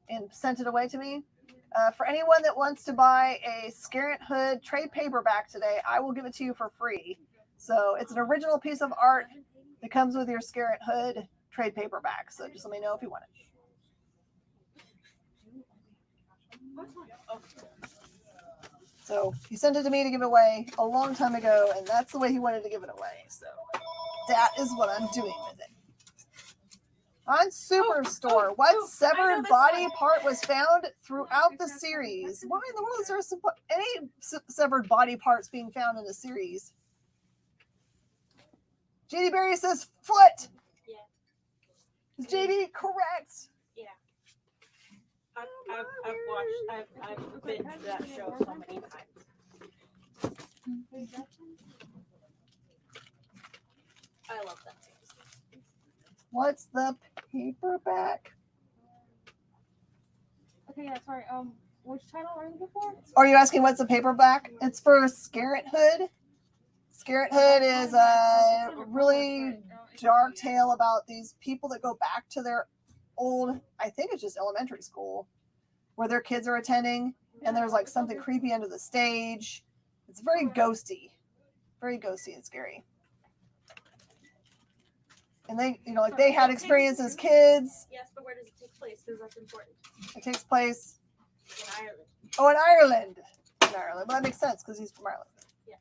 and sent it away to me. For anyone that wants to buy a Scarrant Hood trade paperback today, I will give it to you for free. So it's an original piece of art that comes with your Scarrant Hood trade paperback. So just let me know if you want it. So he sent it to me to give away a long time ago, and that's the way he wanted to give it away. So that is what I'm doing with it. On Superstore, what severed body part was found throughout the series? Why in the world is there any severed body parts being found in the series? JD Berry says foot. yeah. Is JD correct? I've binged that show so many times. I love that series. What's the paperback? Okay, yeah, sorry. Which title are you looking for? Are you asking what's the paperback? It's for Scarrant Hood. Scarrant Hood is a really dark tale about these people that go back to their old, I think it's just elementary school, where their kids are attending, and there's like something creepy under the stage. It's very ghosty and scary. And they, like they had experience as kids. Yes, but where does it take place? Because that's important. It takes place In Ireland. in Ireland. In Ireland, but that makes sense because he's from Ireland. Yeah.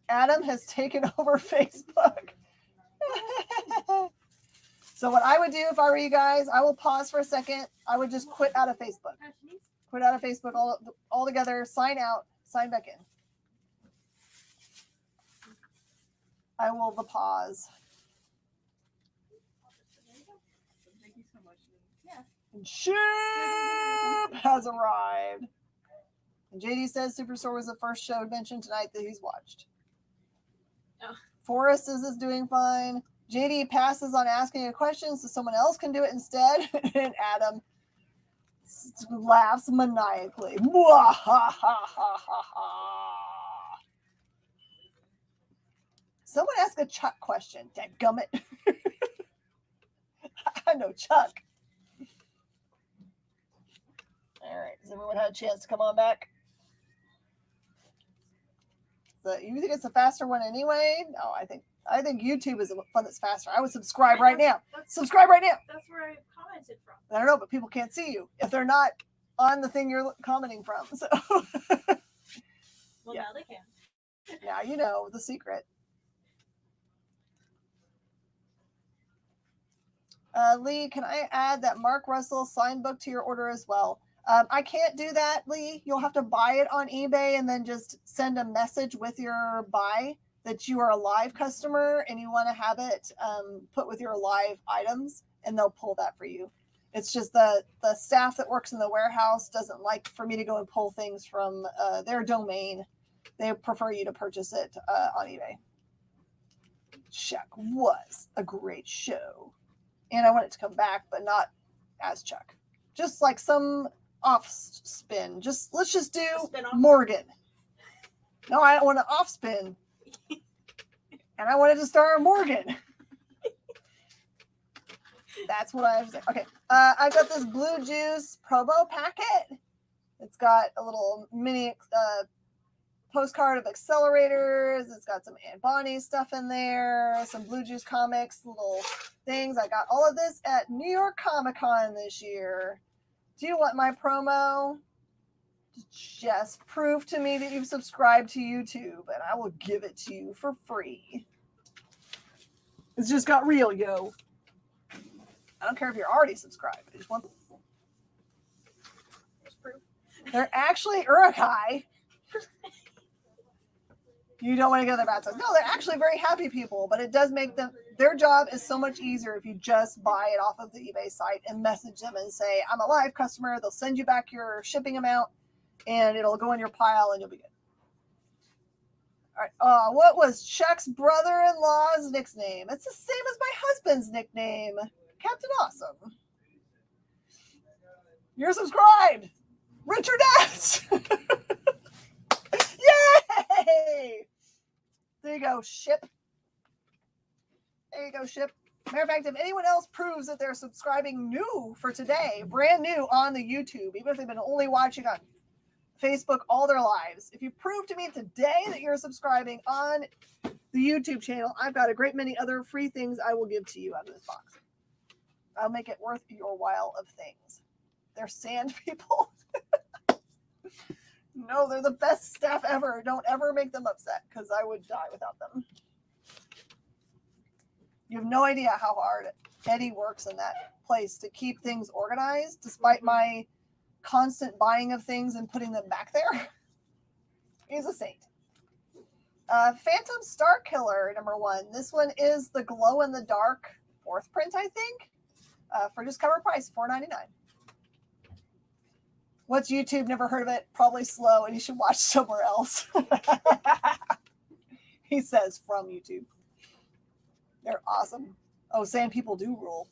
Adam has taken over Facebook. So what I would do if I were you guys, I will pause for a second. I would just quit out of Facebook. Quit out of Facebook all together. Sign out. Sign back in. I will pause. Thank you so much. And Ship has arrived. And JD says Superstore was the first show mentioned tonight that he's watched. Oh. Forrest is doing fine. JD passes on asking a question so someone else can do it instead. And Adam laughs maniacally. Someone ask a Chuck question. Dadgummit. I know Chuck. All right. Has everyone had a chance to come on back? So you think it's a faster one anyway? No, I think YouTube is the one that's faster. I would subscribe right now. Subscribe right now. That's where I commented from. I don't know, but people can't see you if they're not on the thing you're commenting from. So Well, Yeah. now they can. now you know the secret. Lee, can I add that Mark Russell signed book to your order as well? I can't do that, Lee. You'll have to buy it on eBay and then just send a message with your buy that you are a live customer and you want to have it put with your live items, and they'll pull that for you. It's just the staff that works in the warehouse doesn't like for me to go and pull things from their domain. They prefer you to purchase it on eBay. Chuck was a great show. And I want it to come back, but not as Chuck. Just like some off spin. Let's just do Spin-off? Morgan. No, I don't want to off spin. And I wanted to star Morgan. That's what I was saying. Okay. I've got this Blue Juice promo packet. It's got a little mini postcard of accelerators. It's got some Aunt Bonnie stuff in there, some Blue Juice comics, little things. I got all of this at New York Comic Con this year. Do you want my promo? Just prove to me that you've subscribed to YouTube and I will give it to you for free. It's just got real, yo. I don't care if you're already subscribed. I just want proof. They're actually Urukai. You don't want to go to their bad side. No, they're actually very happy people, but it does make their job is so much easier if you just buy it off of the eBay site and message them and say, I'm a live customer. They'll send you back your shipping amount and it'll go in your pile and you'll be good. All right. What was Chuck's brother-in-law's nickname? It's the same as my husband's nickname, Captain Awesome. You're subscribed. Richard S. Yay! There you go, ship. There you go, ship. Matter of fact, if anyone else proves that they're subscribing new for today, brand new on the YouTube, even if they've been only watching on Facebook all their lives, if you prove to me today that you're subscribing on the YouTube channel, I've got a great many other free things I will give to you out of this box. I'll make it worth your while of things. They're sand people. No, they're the best staff ever. Don't ever make them upset because I would die without them. You have no idea how hard Eddie works in that place to keep things organized, despite my constant buying of things and putting them back there. He's a saint. Phantom Star Killer, #1. This one is the glow-in-the-dark 4th print, I think, for just cover price, $4.99. What's YouTube? Never heard of it. Probably slow, and you should watch somewhere else. He says from YouTube. They're awesome. Oh, sand people do rule.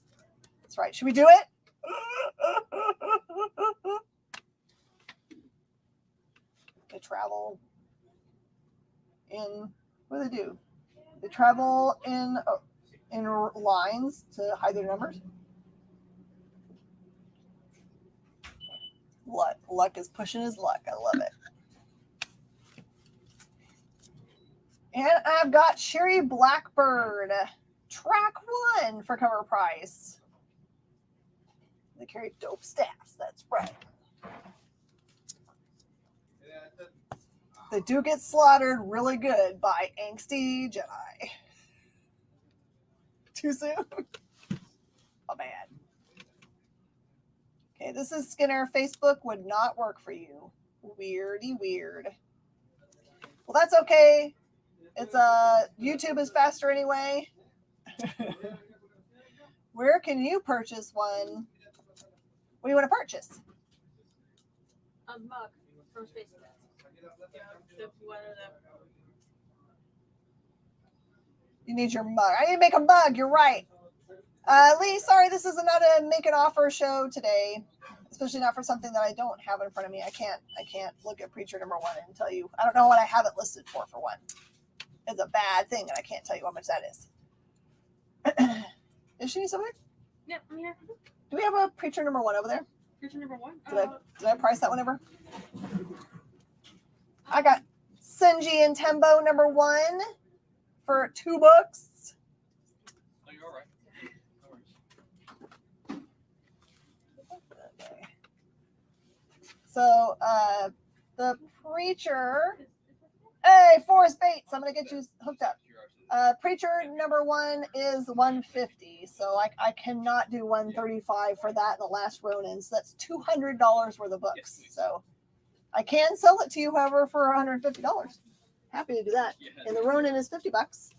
That's right. Should we do it? They travel in. What do they do? They travel in lines to hide their numbers. Luck is pushing his luck. I love it. And I've got Cherry Blackbird, track 1 for cover price. They carry dope staffs. That's right. They do get slaughtered really good by Angsty Jedi. Too soon? Oh, man. Okay, this is Skinner. Facebook would not work for you. Weirdy weird. Well, that's okay. It's YouTube is faster anyway. Where can you purchase one? What do you want to purchase? A mug from Space Cadets. You need your mug. I need to make a mug. You're right. Lee, sorry, this is not a make an offer show today, especially not for something that I don't have in front of me. I can't look at Preacher #1 and tell you. I don't know what I have it listed for one. is a bad thing, and I can't tell you how much that is. Is she somewhere? Yeah, I'm here. Do we have a preacher number 1 over there? Preacher number 1. Did I price that one ever? I got Senji and Tembo number 1 for $2. Oh, you're all right. No worries. Okay. So the preacher. Hey, Forrest Bates, I'm gonna get you hooked up. Preacher number 1 is $150, so I cannot do $135 for that in the last Ronin. So that's $200 worth of books. So I can sell it to you, however, for $150. Happy to do that. And the Ronin is $50.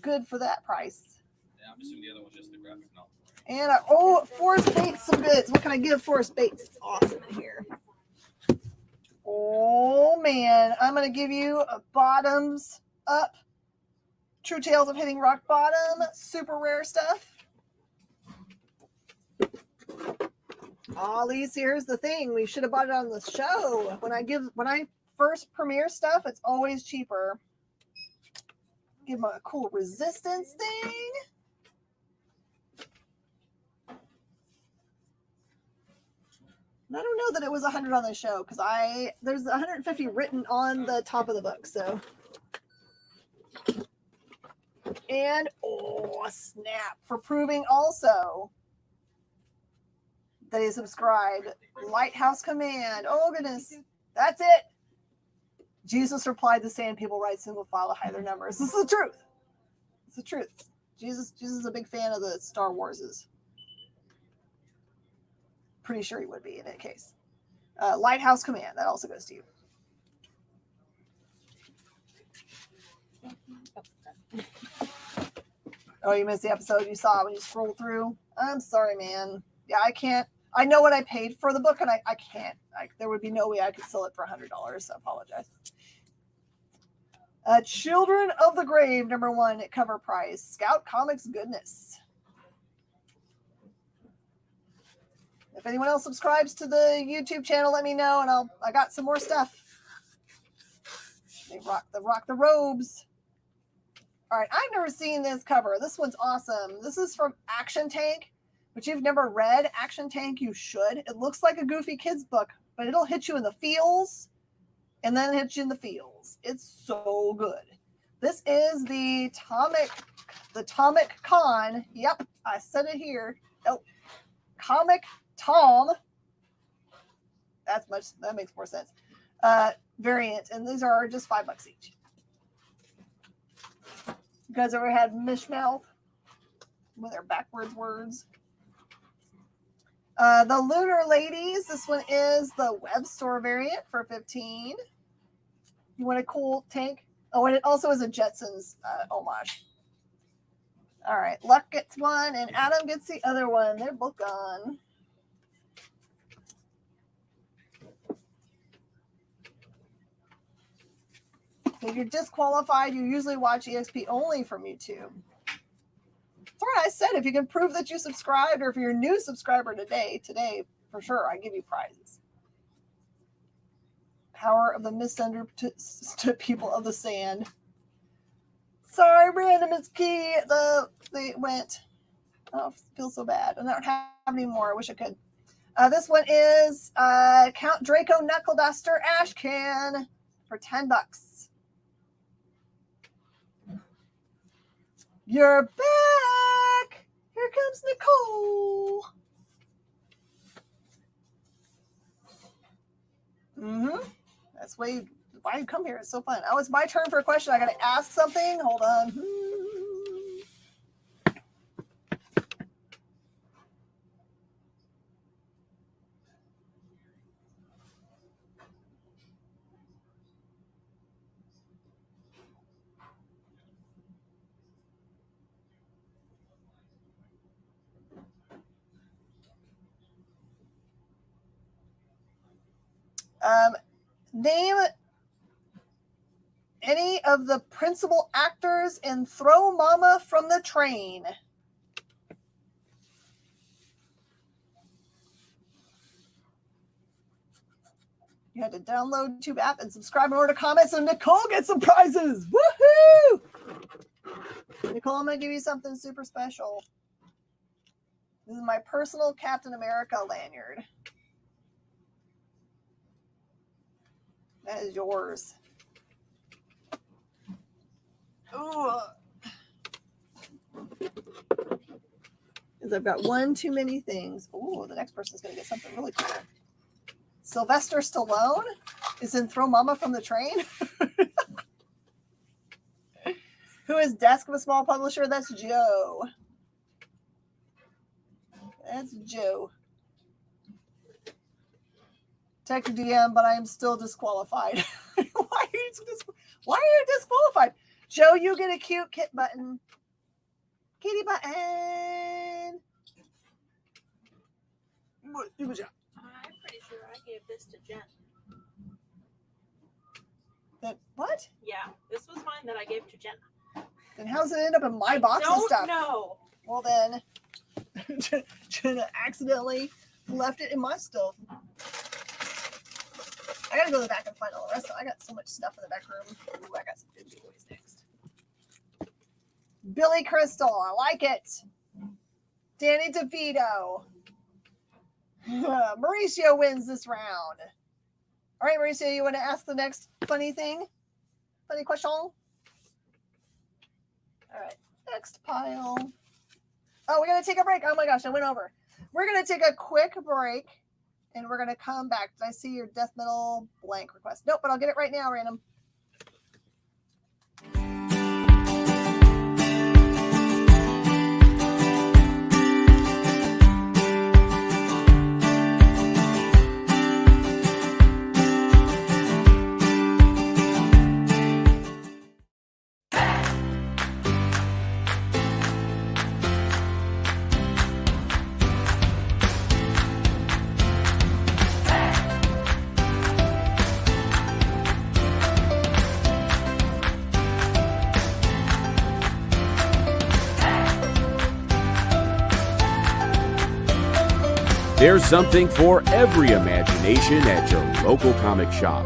Good for that price. Yeah, I'm assuming the other one's just the graphic novel. And Forrest Bates some goods. What can I give Forrest Bates? It's awesome in here. Oh man, I'm gonna give you a bottoms up. True Tales of Hitting Rock Bottom, super rare stuff. Ollie's, here's the thing. We should have bought it on the show. When I first premiere stuff, it's always cheaper. Give them a cool resistance thing. And I don't know that it was 100 on the show because there's 150 written on the top of the book. So, and oh snap for proving also that he subscribed. Lighthouse Command. Oh goodness, that's it. Jesus replied to saying people write single file to hide their numbers. This is the truth. It's the truth. Jesus is a big fan of the Star Warses. Pretty sure he would be in that case. Lighthouse Command, that also goes to you. Oh, you missed the episode you saw when you scrolled through? I'm sorry, man. Yeah, I can't. I know what I paid for the book, and I can't. There would be no way I could sell it for $100, so I apologize. Children of the Grave, number 1 at cover price. Scout Comics goodness. If anyone else subscribes to the YouTube channel, let me know, and I got some more stuff. They rock the robes. All right, I've never seen this cover. This one's awesome. This is from Action Tank, which you've never read. Action Tank, you should. It looks like a Goofy Kids book, but it'll hit you in the feels, and then hit you in the feels. It's so good. This is the Atomic Con. Yep, I said it here. Oh, Comic Tom. That makes more sense. Variant, and these are just $5 each. You guys ever had Mishmouth with their backwards words? The Lunar Ladies. This one is the web store variant for $15. You want a cool tank? Oh, and it also is a Jetsons homage. All right, Luck gets one, and Adam gets the other one. They're both gone. If you're disqualified, you usually watch EXP only from YouTube. That's right, I said if you can prove that you subscribed, or if you're a new subscriber today, for sure, I give you prizes. Power of the misunderstood people of the sand. Sorry, Brandon, it's key. They went. Oh, it feels so bad. I don't have any more. I wish I could. This one is Count Draco Knuckle Duster Ash Can for $10. You're back. Here comes Nicole. That's why you come here. It's so fun. Oh, it's my turn for a question. I got to ask something. Hold on. Name any of the principal actors in Throw Mama from the Train. You had to download YouTube app and subscribe in order to comment so Nicole gets some prizes. Woohoo! Nicole, I'm going to give you something super special. This is my personal Captain America lanyard. That is yours. Ooh. Because I've got one too many things. Ooh, the next person's going to get something really cool. Sylvester Stallone is in Throw Mama from the Train. Who is Desk of a Small Publisher? That's Joe. That's Joe. Tech DM, but I am still disqualified. Why are you disqualified? Joe, you get a cute kit button. Kitty button. Good job. I'm pretty sure I gave this to Jen. That what? Yeah, this was mine that I gave to Jen. Then how's it end up in my box and stuff? No. Well then, Jenna accidentally left it in my stuff. I gotta go to the back and find all the rest of it. I got so much stuff in the back room. Ooh, I got some good toys next. Billy Crystal, I like it. Danny DeVito. Mauricio wins this round. All right, Mauricio, you want to ask the next funny thing? Funny question? All right, next pile. Oh, we're going to take a break. Oh my gosh, I went over. We're going to take a quick break and we're going to come back. Did I see your death metal blank request? Nope, but I'll get it right now, random. There's something for every imagination at your local comic shop.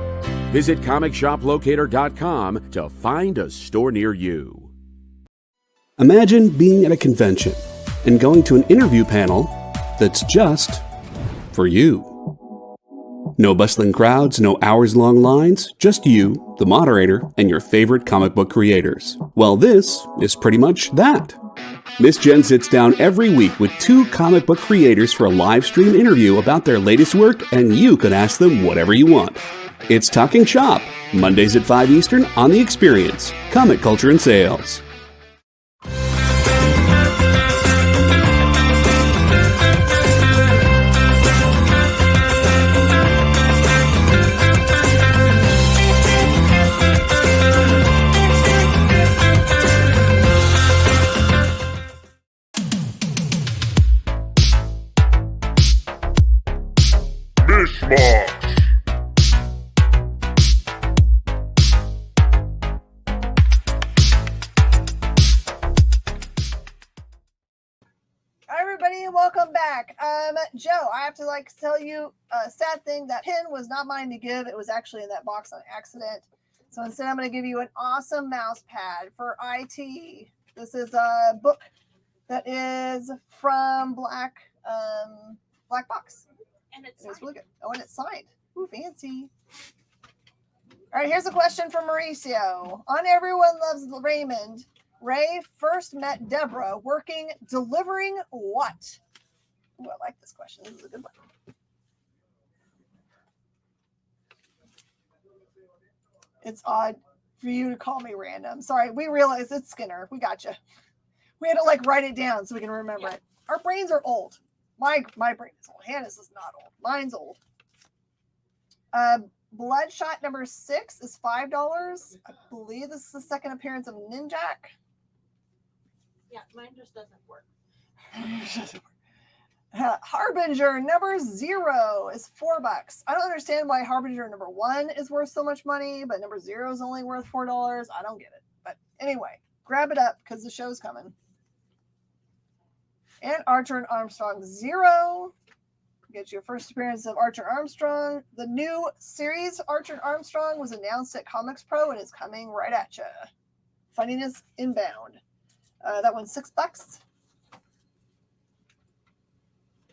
Visit comicshoplocator.com to find a store near you. Imagine being at a convention and going to an interview panel that's just for you. No bustling crowds, no hours-long lines, just you, the moderator, and your favorite comic book creators. Well, this is pretty much that. Miss Jen sits down every week with 2 comic book creators for a live stream interview about their latest work, and you can ask them whatever you want. It's Talking Shop, Mondays at 5 Eastern on The Experience, Comic Culture and Sales. Mosh. Everybody, welcome back. Joe, I have to tell you a sad thing. That pin was not mine to give. It was actually in that box on accident. So instead, I'm going to give you an awesome mouse pad for IT. This is a book that is from Black Box. And it's really good. Oh, and it's signed. Ooh, fancy. All right, here's a question from Mauricio. On Everyone Loves Raymond, Ray first met Deborah delivering what? Ooh, I like this question. This is a good one. It's odd for you to call me random. Sorry, we realize it's Skinner. We got you. We had to write it down so we can remember it. Our brains are old. My brain is old. Hannah's is not old. Mine's old. Bloodshot number 6 is $5. I believe this is the second appearance of Ninjak. Yeah, mine just doesn't work. Harbinger number 0 is $4. I don't understand why Harbinger number 1 is worth so much money, but number 0 is only worth $4. I don't get it. But anyway, grab it up because the show's coming. And Archer and Armstrong 0. Get your first appearance of Archer Armstrong. The new series Archer Armstrong was announced at Comics Pro and is coming right at you. Funniness inbound. That one's $6.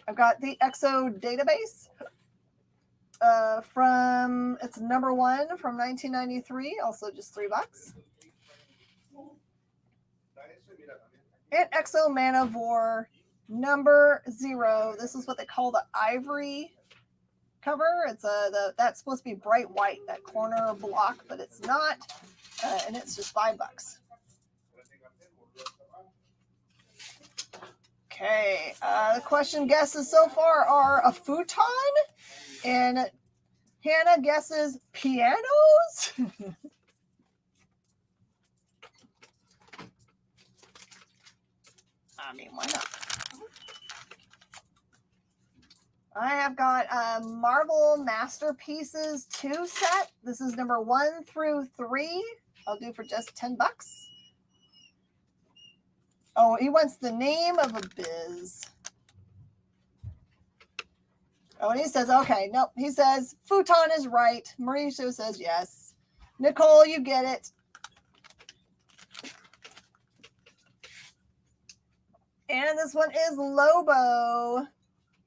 I've got the EXO database from it's number 1 from 1993, also just $3. And EXO Man of War number 0. This is what they call the ivory cover. It's that's supposed to be bright white, that corner block, but it's not, and it's just $5. Okay, the question guesses so far are a futon, and Hannah guesses pianos. I mean, why not? I have got a Marvel Masterpieces 2 set. This is number 1 through 3. I'll do for just $10. Oh, he wants the name of a biz. Oh, and he says, okay, nope. He says, futon is right. Mauricio says yes. Nicole, you get it. And this one is Lobo.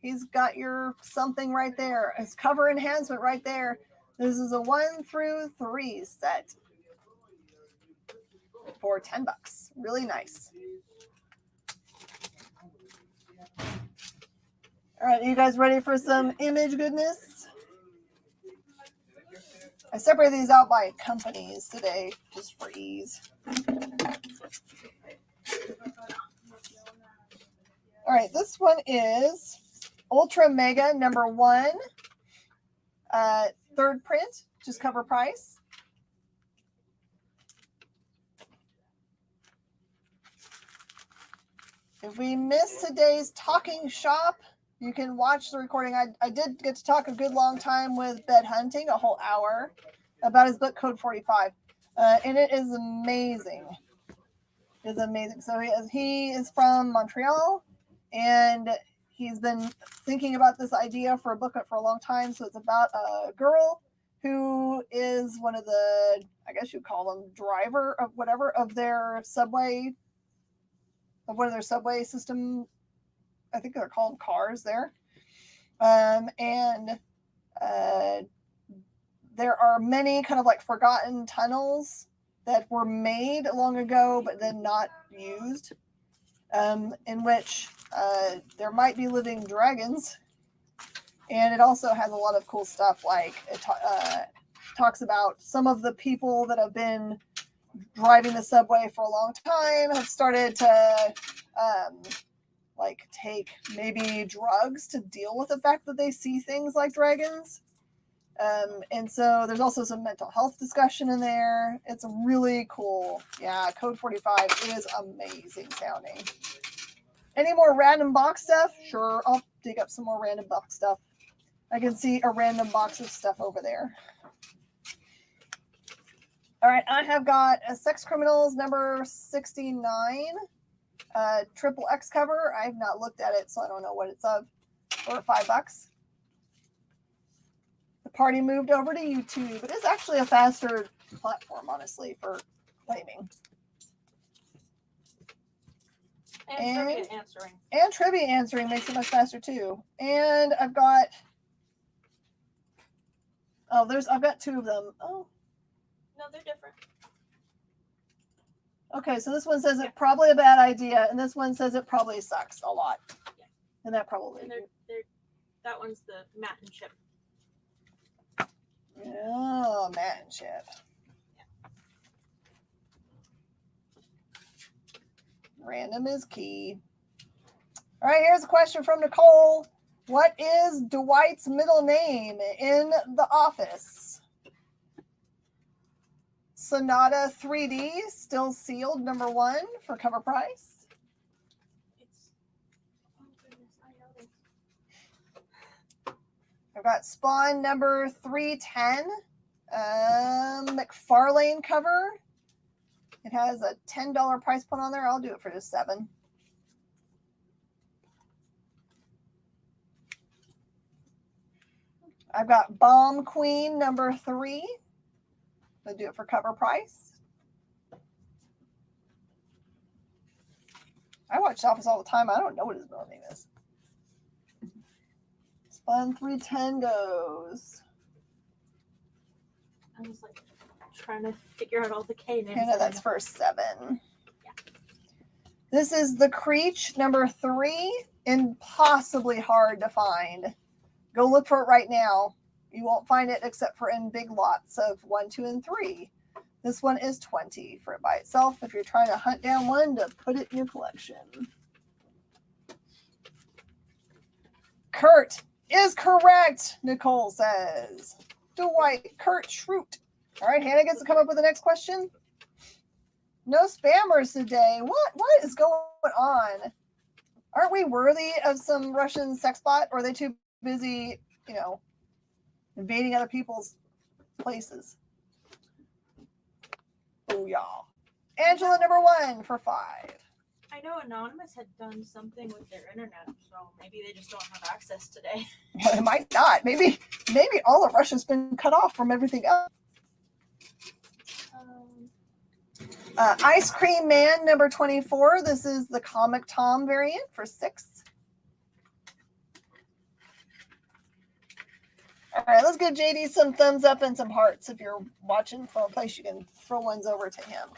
He's got your something right there. His cover enhancement right there. This is a 1 through 3 set for $10. Really nice. All right, you guys ready for some image goodness? I separated these out by companies today, just for ease. All right, this one is Ultra Mega number 1, 3rd print, just cover price. If we missed today's talking shop, you can watch the recording. I did get to talk a good long time with Bed Hunting, a whole hour, about his book Code 45. And it is amazing. It's amazing. So he is from Montreal, and he's been thinking about this idea for a book for a long time. So it's about a girl who is one of the, I guess you'd call them driver of whatever, of their subway, of one of their subway system. I think they're called cars there. And there are many kind of like forgotten tunnels that were made long ago, but then not used, in which there might be living dragons. And it also has a lot of cool stuff, like it talks about some of the people that have been driving the subway for a long time have started to like take maybe drugs to deal with the fact that they see things like dragons. And so there's also some mental health discussion in there. It's really cool. Yeah, Code 45 is amazing sounding. Any more random box stuff? Sure, I'll dig up some more random box stuff. I can see a random box of stuff over there. All right, I have got a Sex Criminals number 69, triple X cover. I have not looked at it, so I don't know what it's of, for $5. The party moved over to YouTube. It is actually a faster platform, honestly, for claiming. And trivia answering. And trivia answering makes it much faster too. And I've got, I've got 2 of them. Oh. No, they're different. Okay, so this one says it's probably a bad idea, and this one says it probably sucks a lot. Yeah. And that probably. And that one's the matte and chip. Oh, matte and chip. Yeah. Random is key. All right, here's a question from Nicole. What is Dwight's middle name in The Office? Sonata 3D, still sealed, number 1 for cover price. Oh goodness, I know this. I've got Spawn number 310, McFarlane cover. It has a $10 price point on there. I'll do it for just $7. I've got Bomb Queen number 3. I'll do it for cover price. I watch Office all the time. I don't know what his middle name is. Spun 310 goes. I was like trying to figure out all the K names. Hannah, that's for 7. Yeah. This is the Creech number 3. Impossibly hard to find. Go look for it right now. You won't find it except for in big lots of 1, 2, and 3. This one is 20 for it by itself if you're trying to hunt down one to put it in your collection. Kurt is correct, Nicole says. Dwight, Kurt Schrute. All right, Hannah gets to come up with the next question. No spammers today. What is going on? Aren't we worthy of some Russian sex bot, or are they too busy, invading other people's places? Oh, y'all. Angela number 1 for 5. I know Anonymous had done something with their internet, so maybe they just don't have access today. Well, it might not. Maybe all of Russia's been cut off from everything else. Ice Cream Man number 24. This is the Comic Tom variant for 6. All right, let's give JD some thumbs up and some hearts if you're watching from a place you can throw ones over to him.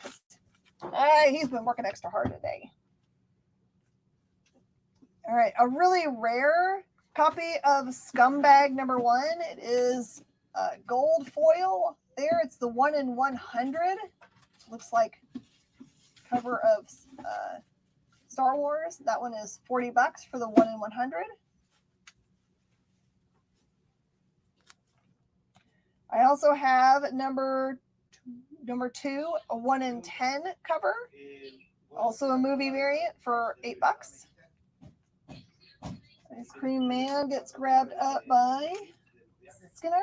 All right, he's been working extra hard today. All right, a really rare copy of Scumbag number 1. It is gold foil. There, it's the 1 in 100. Looks like cover of Star Wars. That one is $40 for the 1 in 100. I also have number 2, a 1 in 10 cover. Also a movie variant for $8. Ice Cream Man gets grabbed up by Skinner.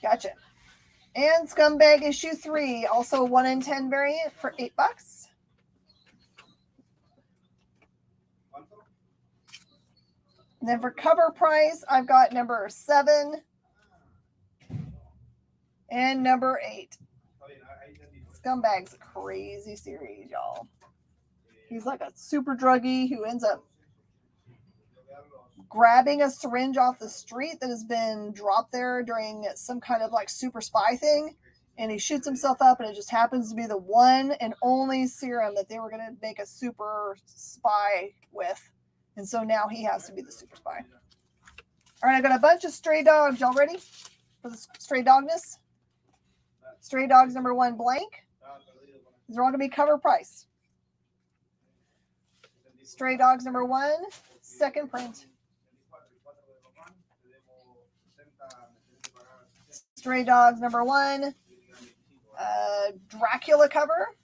Gotcha. And Scumbag issue 3, also a 1 in 10 variant for $8. And then for cover price, I've got number 7 and number 8. Scumbag's a crazy series, y'all. He's like a super druggie who ends up grabbing a syringe off the street that has been dropped there during some kind of like super spy thing. And he shoots himself up, and it just happens to be the one and only serum that they were going to make a super spy with. And so now he has to be the super spy. All right, I got a bunch of stray dogs. Y'all ready for the stray dogness? Stray dogs number 1 blank. These are all going to be cover price. Stray dogs number 1, second print. Stray dogs number 1, Dracula cover.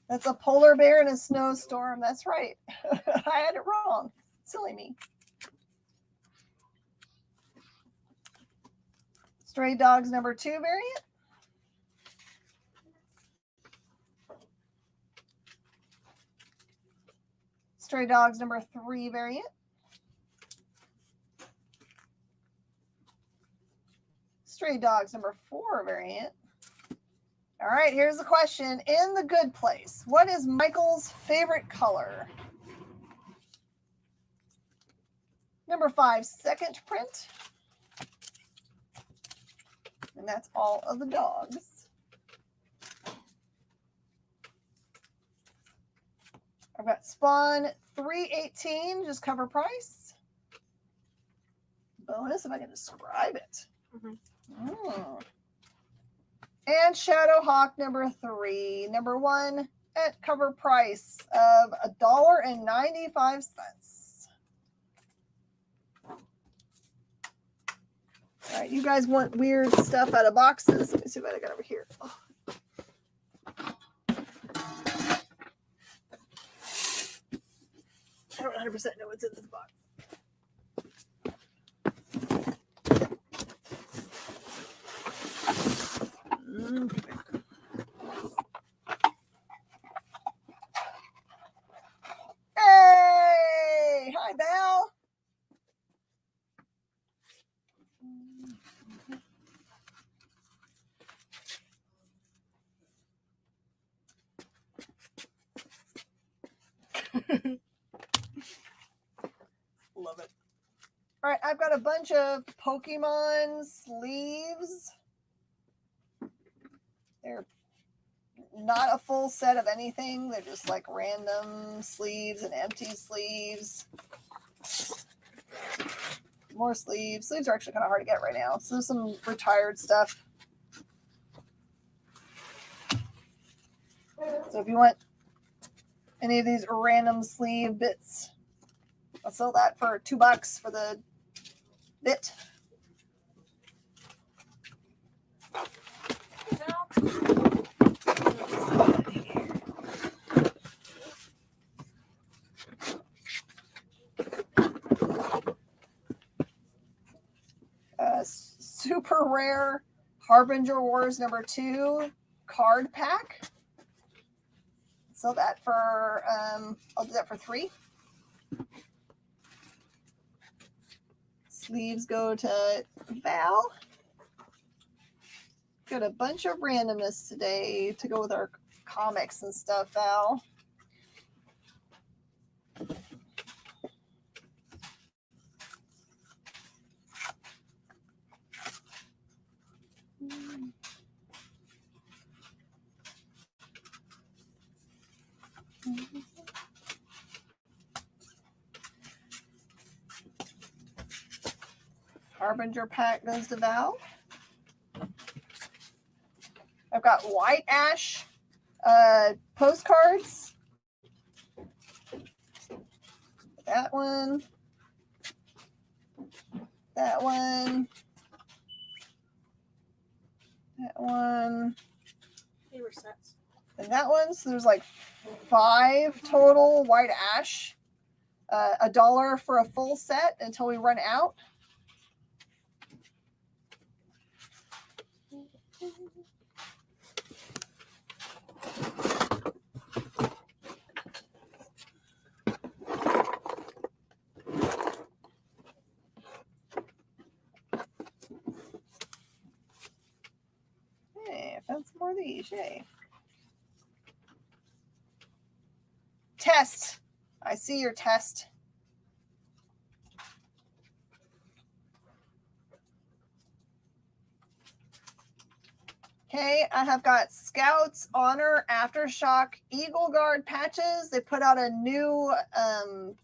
That's a polar bear in a snowstorm. That's right. I had it wrong. Silly me. Stray Dogs number 2 variant. Stray Dogs number 3 variant. Stray Dogs number 4 variant. All right, here's the question. In the good place, what is Michael's favorite color? Number 5, second print. And that's all of the dogs. I've got Spawn 318, just cover price. Bonus if I can describe it. And Shadowhawk number 3, number 1 at cover price of $1.95. All right, you guys want weird stuff out of boxes. Let me see what I got over here. Oh. I don't 100% know what's in this box. Love it. All right, I've got a bunch of Pokemon sleeves. They're not a full set of anything. They're just like random sleeves and empty sleeves. More sleeves. Sleeves are actually kind of hard to get right now. So there's some retired stuff. So if you want any of these random sleeve bits, I'll sell that for $2 for the bit. Super rare Harbinger Wars #2 card pack. Sell that for I'll do that for $3. Sleeves go to Val. Got a bunch of randomness today to go with our comics and stuff, Val. Harbinger pack goes to Val. I've got White Ash postcards. That one. That one. That one. They were sets. And that one. So there's like 5 total White Ash. $1 for a full set until we run out. Hey, I found some more of these. Yay. Test. I see your test. Okay, I have got Scouts Honor Aftershock Eagle Guard patches. They put out a new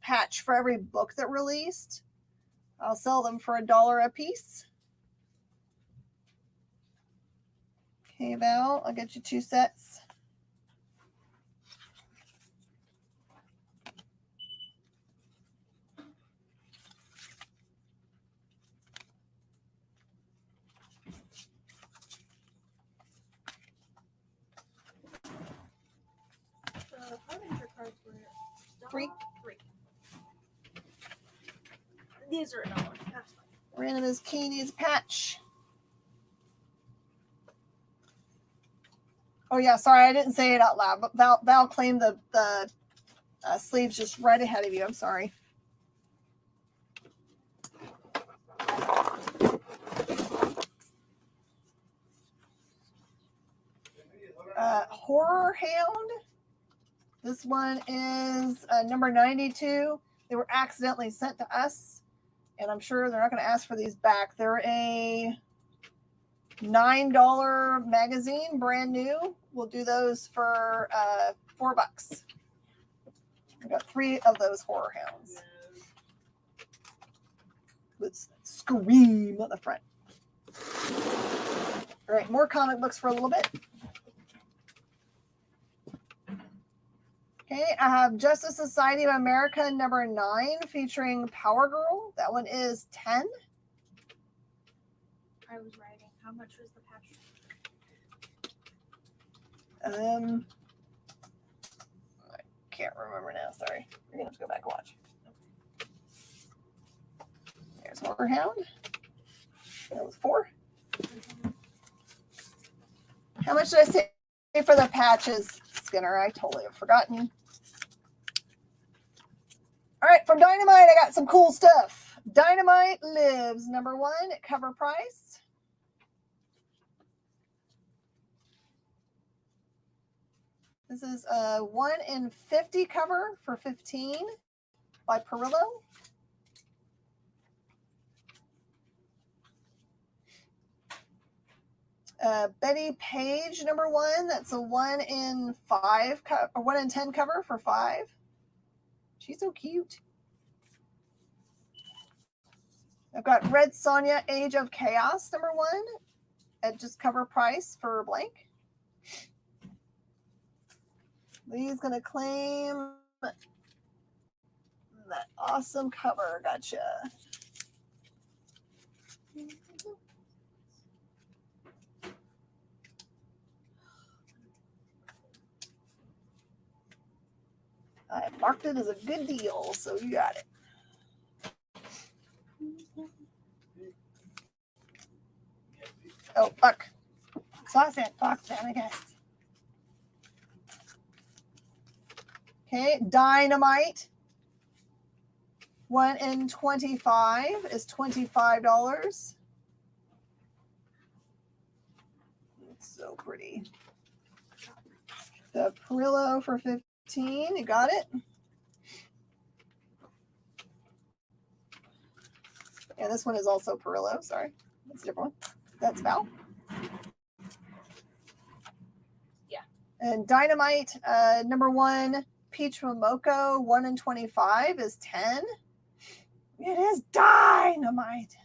patch for every book that released. I'll sell them for $1 a piece. Okay, Val, I'll get you 2 sets. $3. These are $1. That's fine. Random is Keeney's patch. Oh yeah, sorry, I didn't say it out loud, but Val claimed the sleeves just right ahead of you. I'm sorry. Horror Hound. This one is number 92. They were accidentally sent to us, and I'm sure they're not going to ask for these back. They're a $9 magazine, brand new. We'll do those for $4. I've got 3 of those Horror Hounds. Let's scream at the front. All right, more comic books for a little bit. Okay, I have Justice Society of America number 9 featuring Power Girl. That one is $10. I was writing. How much was the patch? I can't remember now. Sorry, you're gonna have to go back and watch. There's Horror Hound. That was $4. How much did I say for the patches, Skinner? I totally have forgotten. All right, from Dynamite, I got some cool stuff. Dynamite Lives, number 1 at cover price. This is a 1 in 50 cover for $15 by Perillo. Betty Page, number 1. That's a 1 in 5 or 1 in 10 cover for $5. She's so cute. I've got Red Sonja, Age of Chaos, number 1, at just cover price for blank. Lee's gonna claim that awesome cover. Gotcha. I marked it as a good deal, so you got it. Oh, fuck. So I said fuck then, I guess. Okay, Dynamite. 1 in 25 is $25. It's so pretty. The Perillo for $15. You got it? Yeah, this one is also Perillo. Sorry. That's a different one. That's Val. Yeah. And Dynamite, number 1, Peach Momoko, 1 in 25 is $10. It is Dynamite.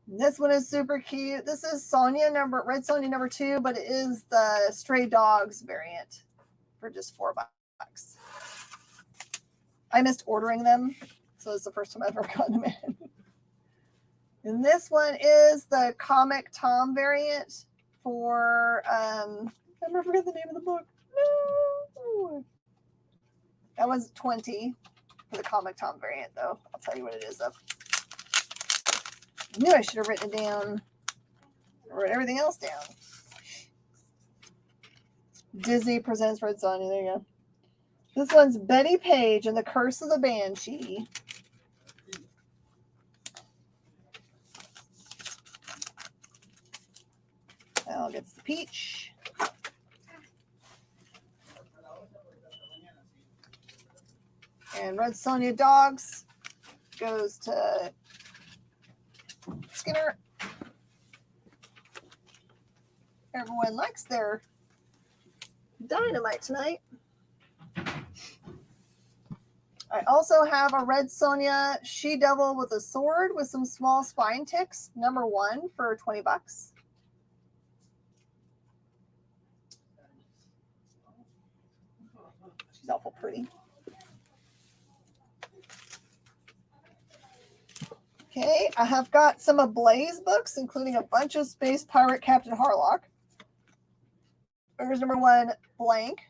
This one is super cute. This is Red Sonja number 2, but it is the Stray Dogs variant for just $4. I missed ordering them, so it's the first time I've ever gotten them in. And this one is the Comic Tom variant for, I never forget the name of the book. No. That was $20 for the Comic Tom variant, though. I'll tell you what it is, though. I knew I should have written it down. I wrote everything else down. Disney presents Red Sonja. There you go. This one's Betty Page and the Curse of the Banshee. Al gets the peach. And Red Sonja Dogs goes to Skinner. Everyone likes their Dynamite tonight. I also have a Red Sonja She-Devil with a sword with some small spine ticks, number 1 for $20. She's awful pretty. Okay, I have got some of Blaze books, including a bunch of Space Pirate Captain Harlock. Here's number 1, blank.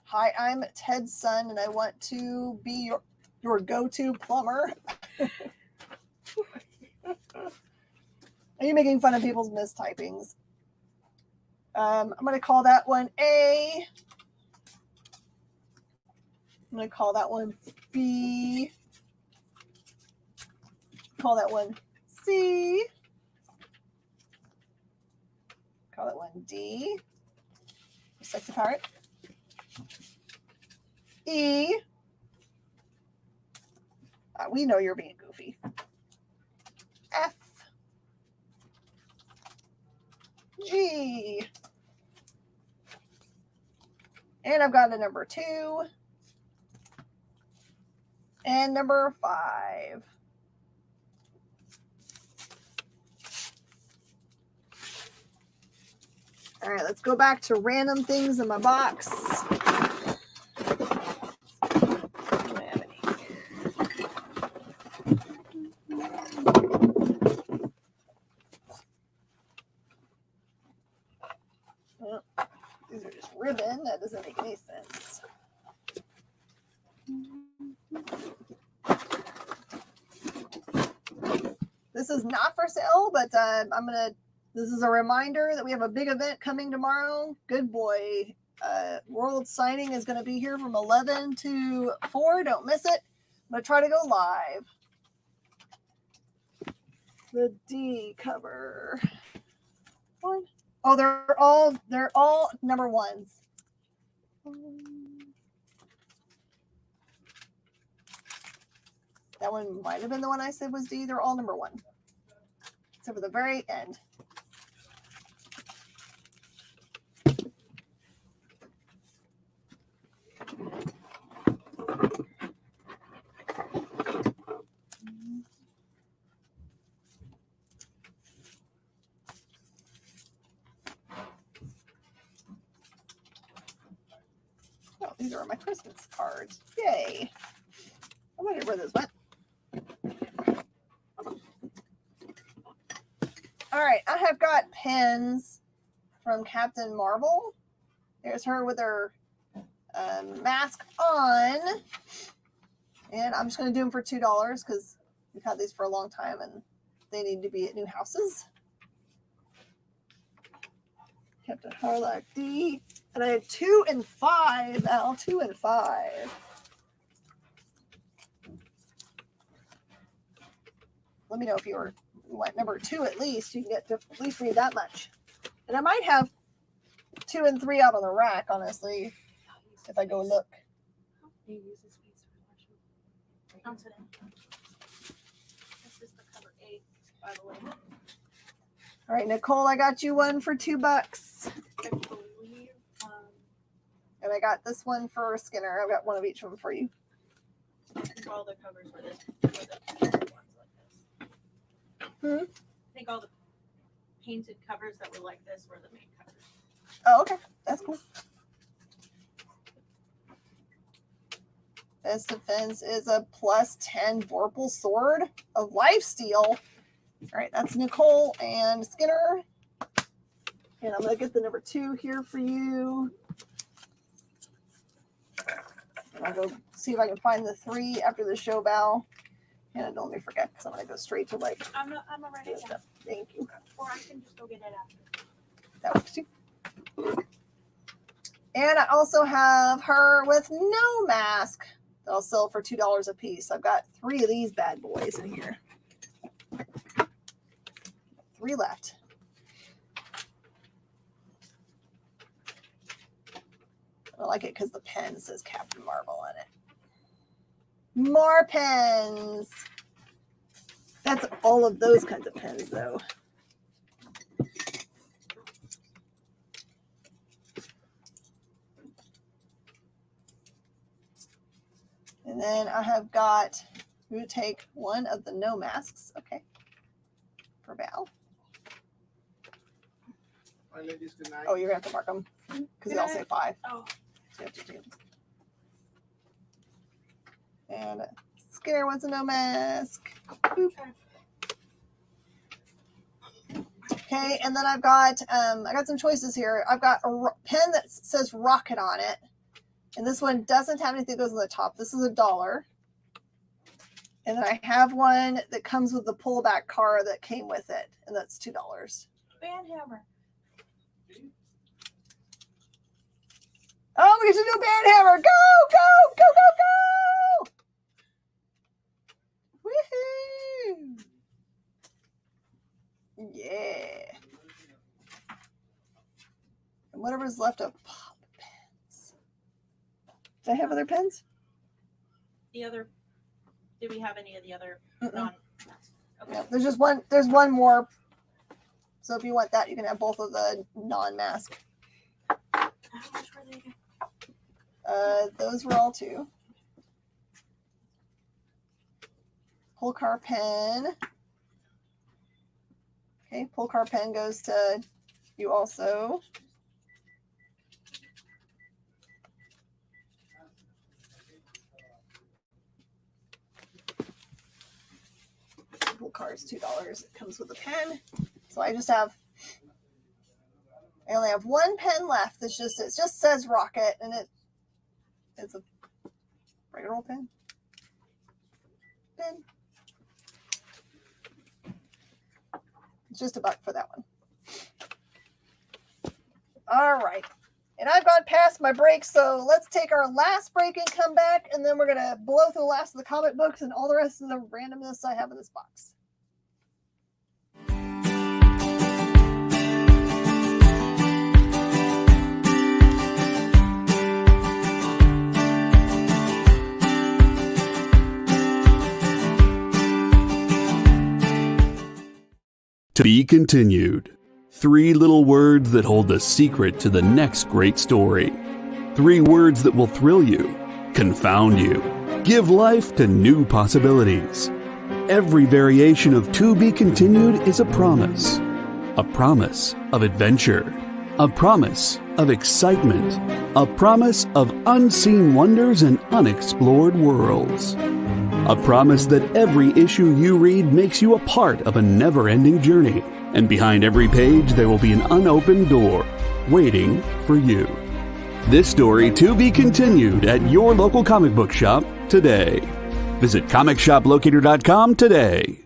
Hi, I'm Ted's son, and I want to be your go-to plumber. Are you making fun of people's mistypings? I'm going to call that one A. I'm going to call that one B. Call that one C. Call that one D. Sexy pirate. E. We know you're being goofy. F. G. And I've got a number 2. And number 5. All right, let's go back to random things in my box. Oh, these are just ribbon. That doesn't make any sense. This is not for sale, but this is a reminder that we have a big event coming tomorrow. Good Boy World signing is going to be here from 11 to 4. Don't miss it. I'm going to try to go live. The D cover. Oh, they're all number ones. That one might have been the one I said was D. They're all number one. Except for the very end. Oh, these are my Christmas cards. Yay. I wondered where those went. All right, I have got pens from Captain Marvel. There's her with her mask on. And I'm just going to do them for $2 because we've had these for a long time and they need to be at new houses. Captain Harlock D. And I had 2 and 5, Al. 2 and 5. Let me know if you want number 2 at least. You can get to at least read that much. And I might have 2 and 3 out on the rack, honestly, if I go look. This is the cover 8, by the way. All right, Nicole, I got you one for $2. I believe. And I got this one for Skinner. I've got one of each one for you. I think all the covers were the painted ones like this. I think all the painted covers that were like this were the main covers. Oh, okay. That's cool. Best Defense is a +10 Vorpal Sword of Lifesteal. All right, that's Nicole and Skinner. And I'm going to get the number 2 here for you. And I'll go see if I can find the 3 after the show bow. And don't let me forget because I'm going to go straight to like. I'm not ready this stuff. Thank you. Or I can just go get it after. That works too. And I also have her with no mask that I'll sell for $2 a piece. I've got 3 of these bad boys in here. 3 left. I like it because the pen says Captain Marvel on it. More pens. That's all of those kinds of pens, though. And then I have got, we would take one of the no masks, okay, for Val. Ladies, good night. Oh, you're going to have to mark them because they all say 5. Oh. So you have to do. And Scare wants a no mask. Boop. Okay, and then I've got, I got some choices here. I've got a pen that says Rocket on it. And this one doesn't have anything that goes on the top. This is $1. And then I have one that comes with the pullback car that came with it. And that's $2. Bandhammer. Oh, we get to do Bandhammer. Go, go, go, go, go. Woohoo. Yeah. And whatever's left of pop pens. Do I have other pens? The other, do we have any of the other Mm-mm. non? Okay. No, there's just one. There's one more. So if you want that, you can have both of the non-mask. How much were they again? Those were all 2. Pull car pen. Okay, pull car pen goes to you also. Pull car is $2. It comes with a pen. So I just have, I only have 1 pen left. It just says Rocket, and it's a regular old pen. It's just $1 for that one. All right. And I've gone past my break, so let's take our last break and come back, and then we're going to blow through the last of the comic books and all the rest of the randomness I have in this box. be continued. 3 little words that hold the secret to the next great story. 3 words that will thrill you, confound you, give life to new possibilities. Every variation of To Be Continued is a promise of adventure, a promise of excitement, a promise of unseen wonders and unexplored worlds. A promise that every issue you read makes you a part of a never-ending journey, and behind every page there will be an unopened door waiting for you. This story to be continued at your local comic book shop today. Visit comicshoplocator.com today.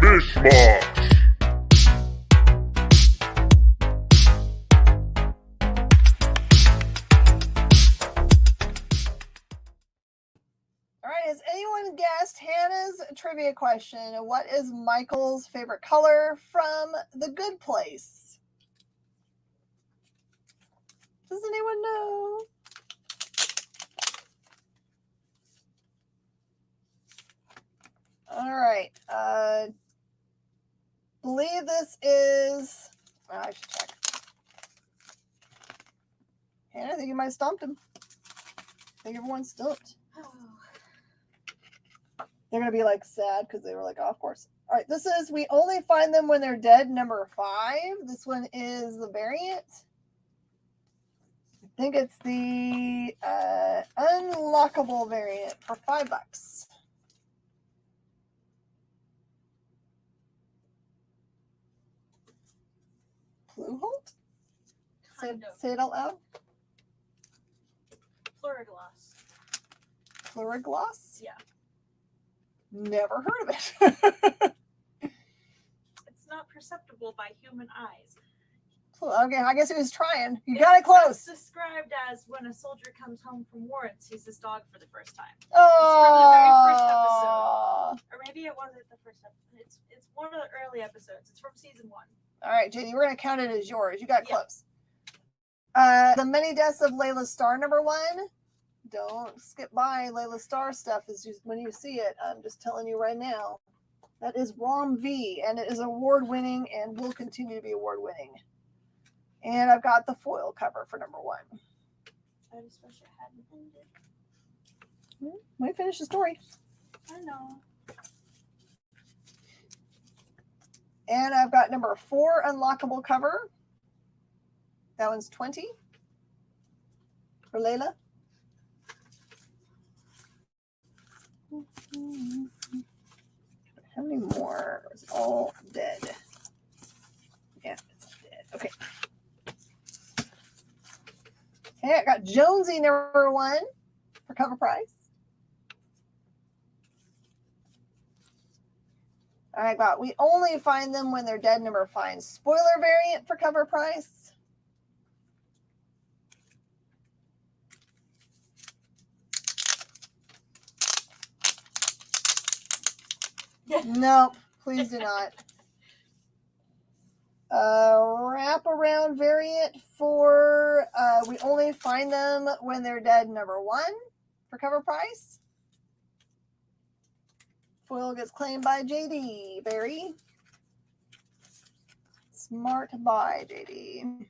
Mish Mosh. All right, has anyone guessed Hannah's trivia question? What is Michael's favorite color from The Good Place? Does anyone know? All right. Believe this is. Oh, I should check. Hannah, I think you might have stomped him. I think everyone's stumped. They're going to be like sad because they were like, oh, of course. All right. This is We Only Find Them When They're Dead, number 5. This one is the variant. I think it's the unlockable variant for $5. Pluholt? Say it out loud. Plurigloss. Plurigloss? Yeah. Never heard of it. It's not perceptible by human eyes. Okay, I guess he was trying. You got it close. It's described as when a soldier comes home from war and sees his dog for the first time. Oh. It's from the very first episode. Or maybe it wasn't the first episode. It's one of the early episodes. It's from season 1. All right, JD, we're going to count it as yours. You got close. The Many Deaths of Layla Starr, number 1. Don't skip by Layla Starr stuff is just when you see it. I'm just telling you right now. That is ROM V, and it is award-winning and will continue to be award-winning. And I've got the foil cover for number 1. I just wish it hadn't ended. Let me finish the story. I know. And I've got number 4 unlockable cover. That one's 20 for Layla. How many more? It's all dead. Yeah, it's dead. Okay. Okay, I got Jonesy number 1 for cover price. I got We Only Find Them When They're Dead, number 5. Spoiler variant for cover price. Nope, please do not. Wraparound variant for We Only Find Them When They're Dead #1 for cover price. Foil gets claimed by JD. Barry. Smart buy, JD.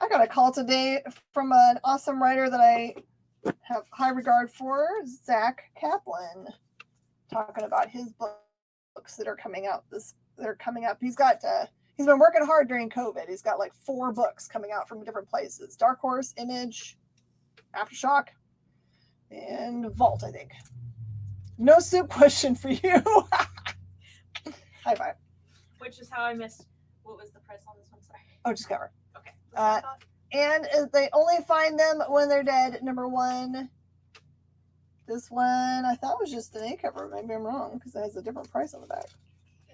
I got a call today from an awesome writer that I have high regard for, Zach Kaplan, talking about his books that are coming out. He's been working hard during COVID. He's got like 4 books coming out from different places: Dark Horse, Image, Aftershock, and Vault, I think. No soup question for you. High five. Which is how I missed. What was the price on this one? Sorry. Oh, just cover. Okay. And They Only Find Them When They're Dead #1. This one I thought was just an A cover. Maybe I'm wrong because it has a different price on the back.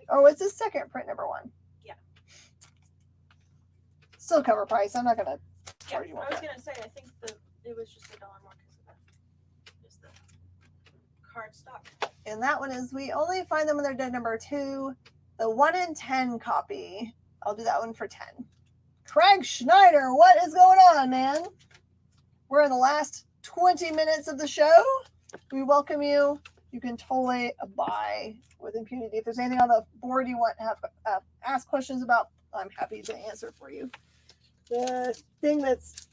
Oh, it's a second print #1. Yeah. Still cover price. I'm not gonna charge you more. I was gonna say I think it was just $1 more because of the card stock. And that one is We Only Find Them When They're Dead #2. The 1 in 10 copy. I'll do that one for 10. Craig Schneider, what is going on, man? We're in the last 20 minutes of the show. We welcome you. You can totally buy with impunity. If there's anything on the board you want to have ask questions about, I'm happy to answer for you. The thing that's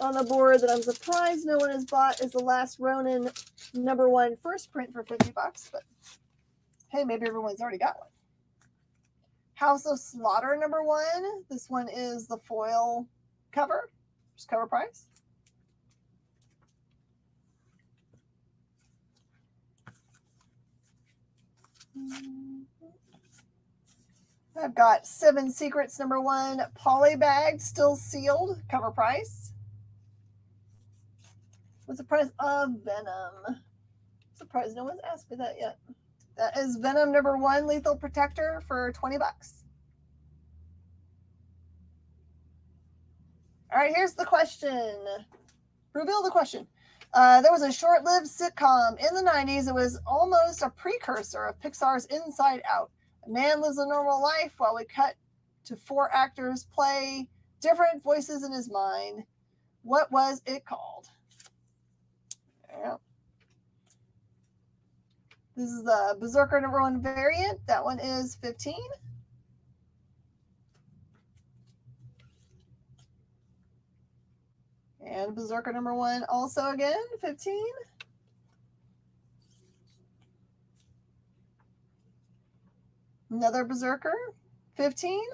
on the board that I'm surprised no one has bought is the Last Ronin #1 first print for $50, but hey, maybe everyone's already got one. House of Slaughter #1. This one is the foil cover, just cover price. I've got 7 Secrets #1 polybagged, still sealed, cover price. What's the price of Venom? Surprised no one's asked me that yet. That is Venom #1 Lethal Protector for $20. All right, here's the question. Reveal the question. There was a short-lived sitcom in the 90s that was almost a precursor of Pixar's Inside Out. A man lives a normal life while we cut to 4 actors play different voices in his mind. What was it called? Yeah. This is the Berserker #1 variant. That one is 15. And Berserker #1 also again, 15. Another Berserker, 15.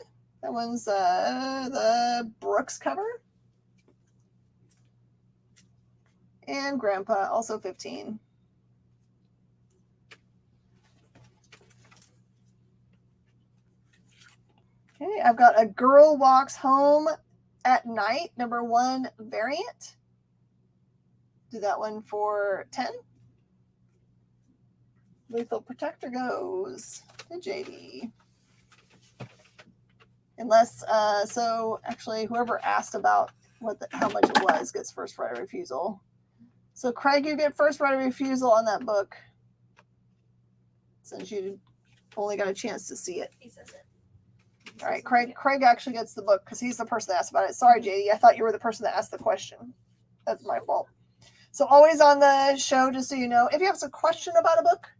That one's the Brooks cover. And Grandpa, also 15. Okay, I've got A Girl Walks Home at Night #1 variant. Do that one for 10. Lethal Protector goes to JD. Unless, so actually whoever asked about how much it was gets first right of refusal. So Craig, you get first right of refusal on that book since you only got a chance to see it. He says it. All right, Craig actually gets the book because he's the person that asked about it. Sorry, JD. I thought you were the person that asked the question. That's my fault. So always on the show, just so you know, if you have a question about a book,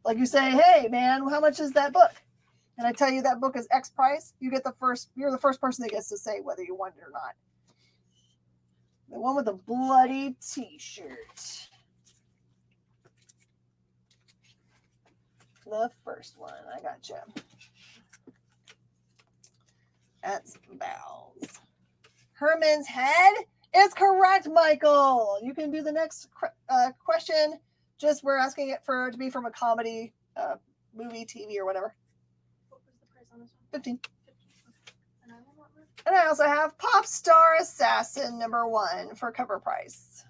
like you say, hey, man, how much is that book? And I tell you that book is X price, you're the first person that gets to say whether you want it or not. The one with the bloody t-shirt. The first one. I gotcha. That's Val's. Herman's Head is correct, Michael. You can do the next question. Just we're asking it to be from a comedy, movie, TV, or whatever. What was the price on this one? 15. 15. And I will not move. And I also have Pop Star Assassin #1 for cover price.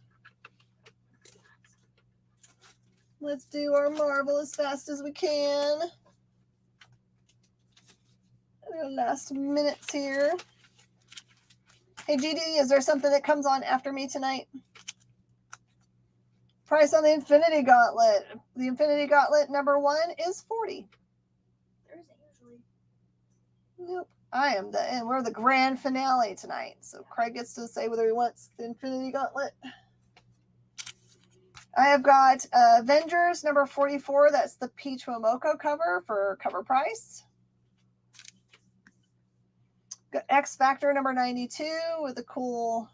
Let's do our Marvel as fast as we can. The last minutes here. Hey GD, is there something that comes on after me tonight? Price on the Infinity Gauntlet. The Infinity Gauntlet #1 is 40. actually. Nope. I am and we're the grand finale tonight. So Craig gets to say whether he wants the Infinity Gauntlet. I have got Avengers number 44. That's the Peach Momoko cover for cover price. Got X Factor number 92 with a cool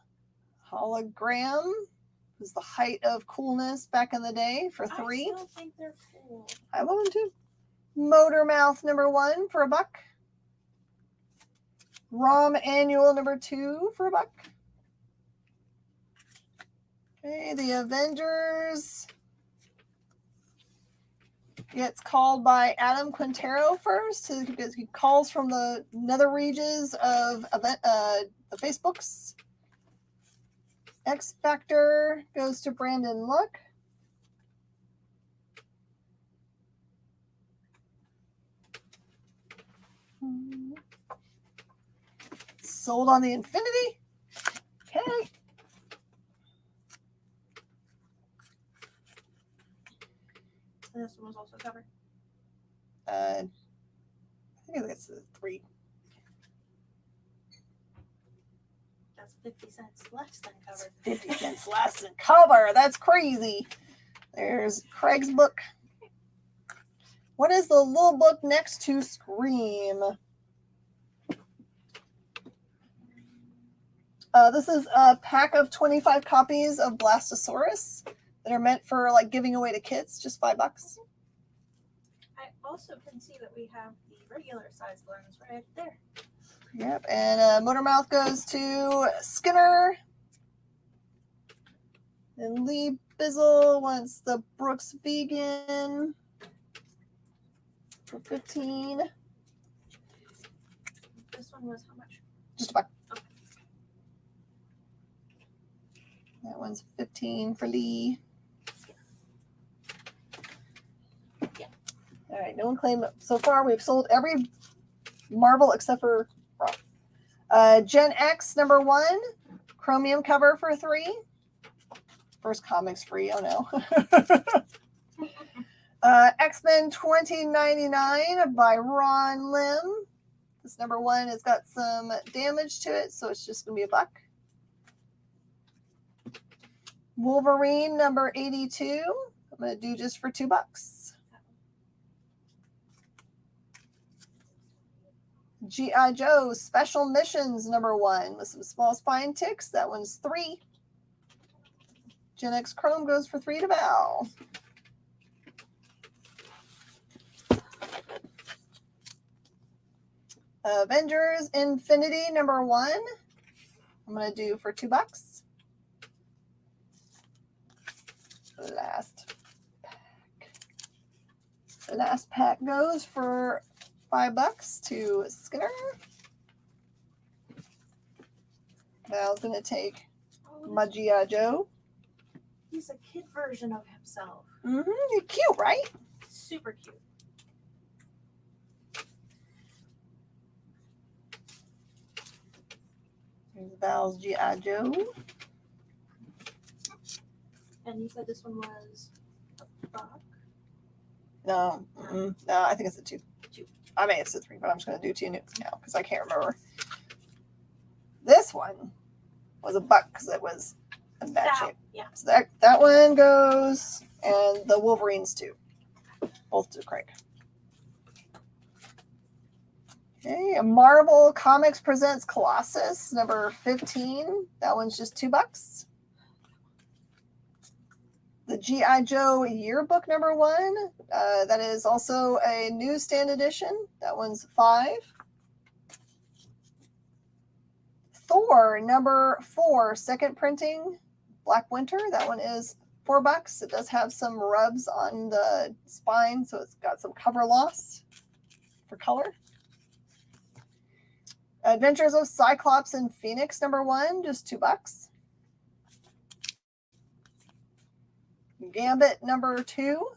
hologram. It was the height of coolness back in the day for $3. I still think they're cool. I love them too. Motor Mouth number 1 for $1. ROM Annual number 2 for $1. Okay, the Avengers gets called by Adam Quintero first because he calls from the nether regions of the Facebooks. X Factor goes to Brandon Luck. Sold on the Infinity. Okay. And this one was also covered. I think that's a 3. That's 50 cents less than covered. 50 cents less than cover. That's crazy. There's Craig's book. What is the little book next to Scream? This is a pack of 25 copies of Blastosaurus that are meant for like giving away to kids, just $5. I also can see that we have the regular size lens right there. Yep, and Motor Mouth goes to Skinner. And Lee Bizzle wants the Brooks Vegan for 15. This one was how much? Just $1. That one's 15 for Lee. Yeah. All right, no one claimed it. So far, we've sold every Marvel except for Gen X number 1, chromium cover for $3. First comics free. Oh no. X-Men 2099 by Ron Lim. This number 1 has got some damage to it, so it's just gonna be $1. Wolverine number 82. I'm going to do just for $2. G.I. Joe Special Missions number 1 with some small spine ticks. That one's $3. Gen X Chrome goes for $3 to Val. Avengers Infinity number 1. I'm going to do for $2. Last pack. The last pack goes for $5 to Skinner. Val's gonna take my G.I. Joe. He's a kid version of himself. Mm-hmm. You're cute, right? Super cute. Here's Val's G.I. Joe. And you said this one was $1? No, no, I think it's a 2. I may have said 3, but I'm just going to do 2 now because I can't remember. This one was $1 because it was a bad shape. Yeah. So that one goes, and the Wolverines too. Both to Craig. Okay, Marvel Comics presents Colossus number 15. That one's just $2. The G.I. Joe yearbook number 1. That is also a newsstand edition. That one's $5. Thor number 4, second printing, Black Winter. That one is $4. It does have some rubs on the spine, so it's got some cover loss for color. Adventures of Cyclops and Phoenix number 1, just $2. Gambit number 2,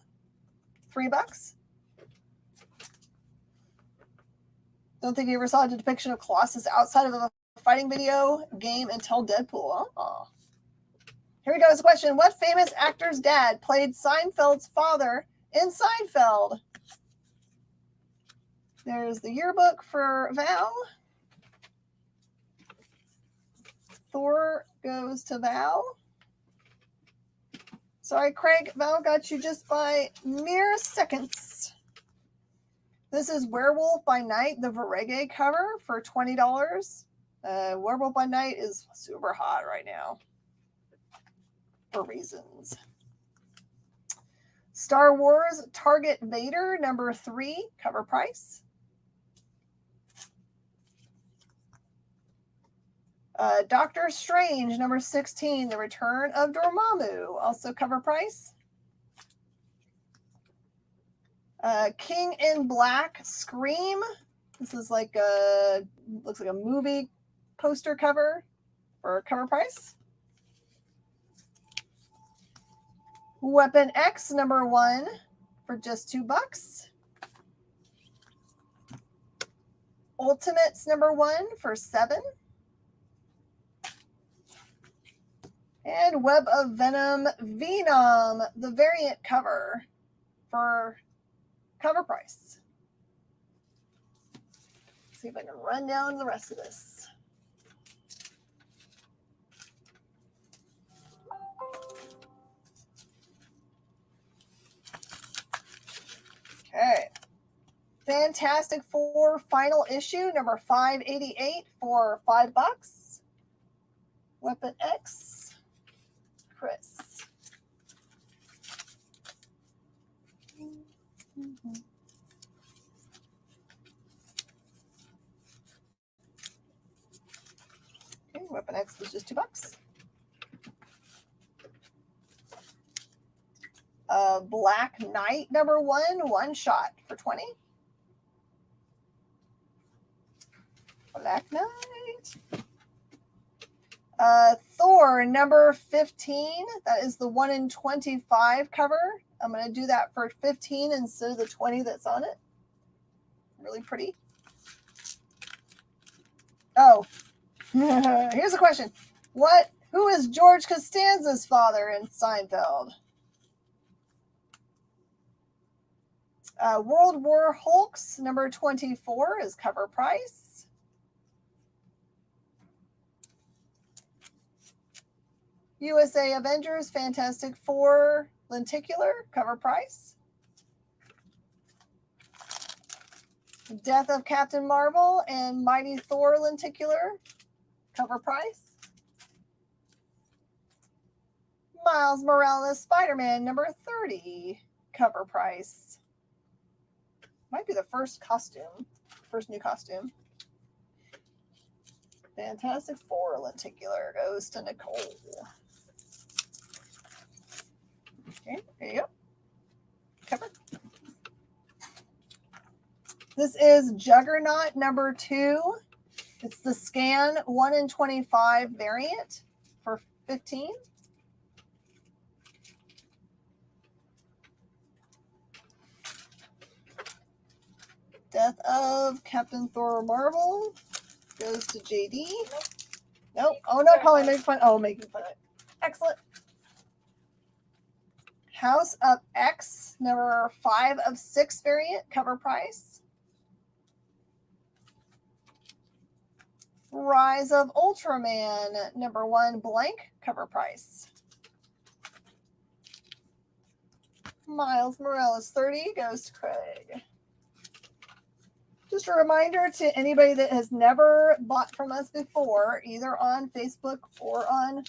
$3. Don't think you ever saw a depiction of Colossus outside of a fighting video game until Deadpool. Oh. Here we go. It's a question. What famous actor's dad played Seinfeld's father in Seinfeld? There's the yearbook for Val. Thor goes to Val. Sorry, Craig. Val got you just by mere seconds. This is Werewolf by Night, the Verege cover for $20. Werewolf by Night is super hot right now for reasons. Star Wars Target Vader number 3, cover price. Doctor Strange number 16, The Return of Dormammu, also cover price. King in Black Scream. This is like looks like a movie poster cover for cover price. Weapon X number 1 for just $2. Ultimates number 1 for $7. And Web of Venom Venom, the variant cover for cover price. Let's see if I can run down the rest of this. Okay. Fantastic Four final issue, number 588 for $5. Weapon X. Chris. Okay, Weapon X was just $2. Black Knight number 1, one shot for $20. Black Knight. Thor number 15. That is the 1 in 25 cover. I'm going to do that for 15 instead of the 20 that's on it. Really pretty. Oh, here's a question. Who is George Costanza's father in Seinfeld? World War Hulks number 24 is cover price. USA Avengers Fantastic Four lenticular, cover price. Death of Captain Marvel and Mighty Thor lenticular, cover price. Miles Morales Spider-Man number 30, cover price. Might be the first new costume. Fantastic Four lenticular goes to Nicole. Okay, there you go. Cover. This is Juggernaut number 2. It's the scan 1 in 25 variant for $15. Death of Captain Thor Marvel goes to JD. Nope. Oh, not calling, making fun. Oh, making fun of it. Excellent. House of X, number 5 of 6 variant, cover price. Rise of Ultraman, number 1 blank, cover price. Miles Morales 30 goes to Craig. Just a reminder to anybody that has never bought from us before, either on Facebook or on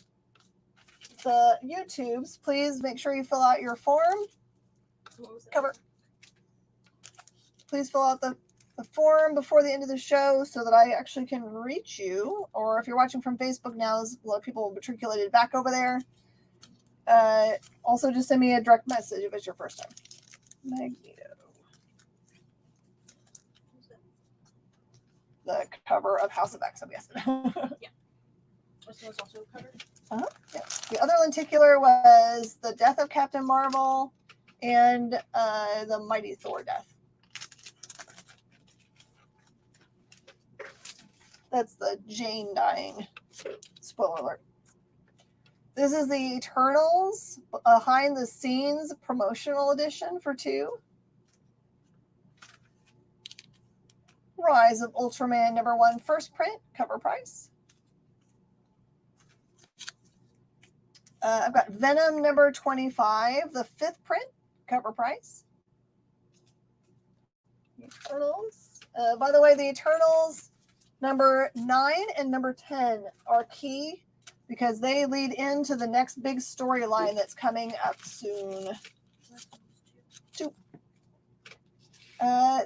the YouTubes, please make sure you fill out your form. Cover. Please fill out the form before the end of the show so that I actually can reach you. Or if you're watching from Facebook now, there's a lot of people matriculated back over there. Also, just send me a direct message if it's your first time. Magneto. The cover of House of X, I'm guessing. Yeah. This was also covered. Yeah. The other lenticular was the Death of Captain Marvel and the Mighty Thor death. That's the Jane dying. Spoiler alert. This is the Eternals behind the scenes promotional edition for $2. Rise of Ultraman #1 first print, cover price. I've got Venom #25, the 5th print, cover price. Eternals. By the way, the Eternals #9 and #10 are key because they lead into the next big storyline that's coming up soon.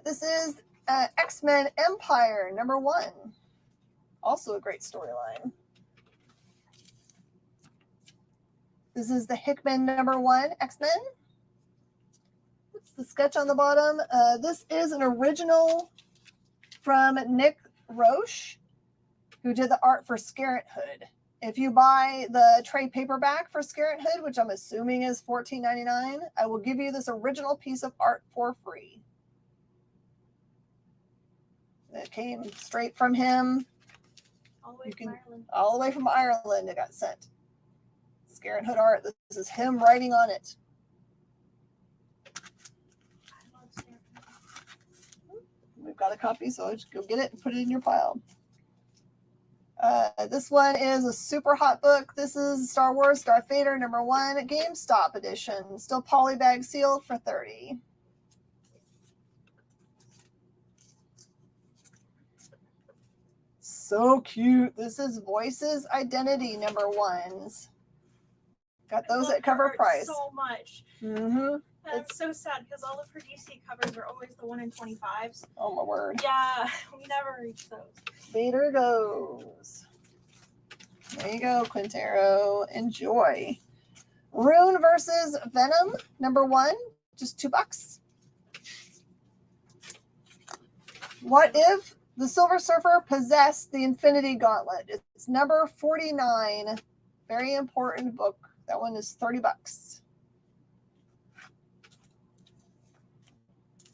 This is X-Men Empire #1. Also a great storyline. This is the Hickman #1 X-Men. What's the sketch on the bottom? This is an original from Nick Roche, who did the art for Scarlet Hood. If you buy the trade paperback for Scarlet Hood, which I'm assuming is $14.99, I will give you this original piece of art for free. It came straight from him. All the way from Ireland. All the way from Ireland it got sent. Scarlet Hood art. This is him writing on it. We've got a copy, so just go get it and put it in your pile. This one is a super hot book. This is Star Wars Darth Vader #1 GameStop edition. Still polybag sealed for $30. So cute. This is Voices Identity #1s. Got those at cover price. So much. Mm-hmm. That's so sad because all of her DC covers are always the 1 in 25s. Oh my word. Yeah, we never reach those. Vader goes. There you go, Quintero. Enjoy. Rune versus Venom #1, just $2. What if the Silver Surfer possessed the Infinity Gauntlet? It's number 49. Very important book. That one is $30.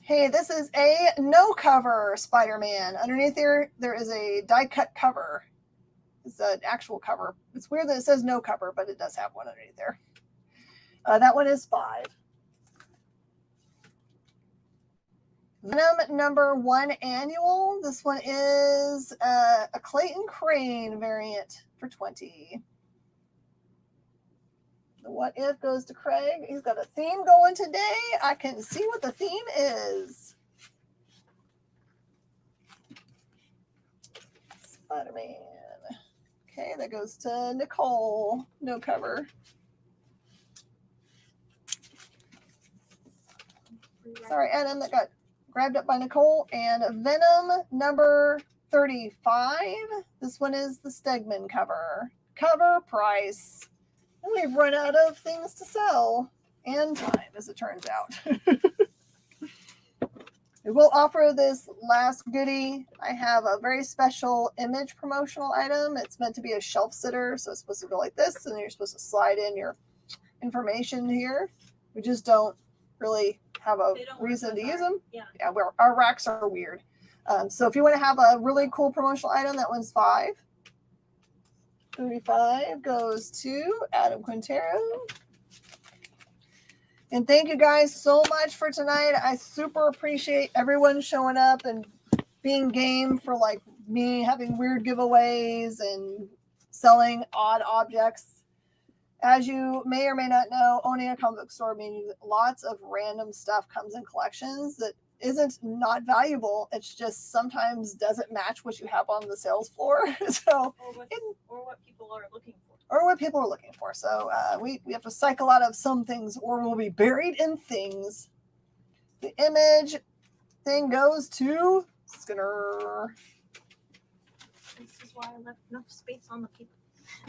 Hey, this is a no cover Spider-Man. Underneath there is a die cut cover. It's an actual cover. It's weird that it says no cover, but it does have one underneath there. That one is $5. Venom #1 annual. This one is a Clayton Crane variant for $20. The What If goes to Craig. He's got a theme going today. I can see what the theme is. Spider-Man. Okay, that goes to Nicole. No cover. Sorry, Adam, that got grabbed up by Nicole. And Venom #35. This one is the Stegman cover. Cover price. And we've run out of things to sell and time, as it turns out. We will offer this last goodie. I have a very special image promotional item. It's meant to be a shelf sitter, so it's supposed to go like this, and then you're supposed to slide in your information here. We just don't really have a reason to use them. Yeah, our racks are weird. So if you want to have a really cool promotional item, that one's $5. 35 goes to Adam Quintero. And thank you guys so much for tonight. I super appreciate everyone showing up and being game for like me having weird giveaways and selling odd objects. As you may or may not know, owning a comic book store means lots of random stuff comes in collections that isn't not valuable. It's just sometimes doesn't match what you have on the sales floor. So or what people are looking for. Or what people are looking for. So we have to cycle out of some things, or we'll be buried in things. The image thing goes to Skinner. This is why I left enough space on the paper.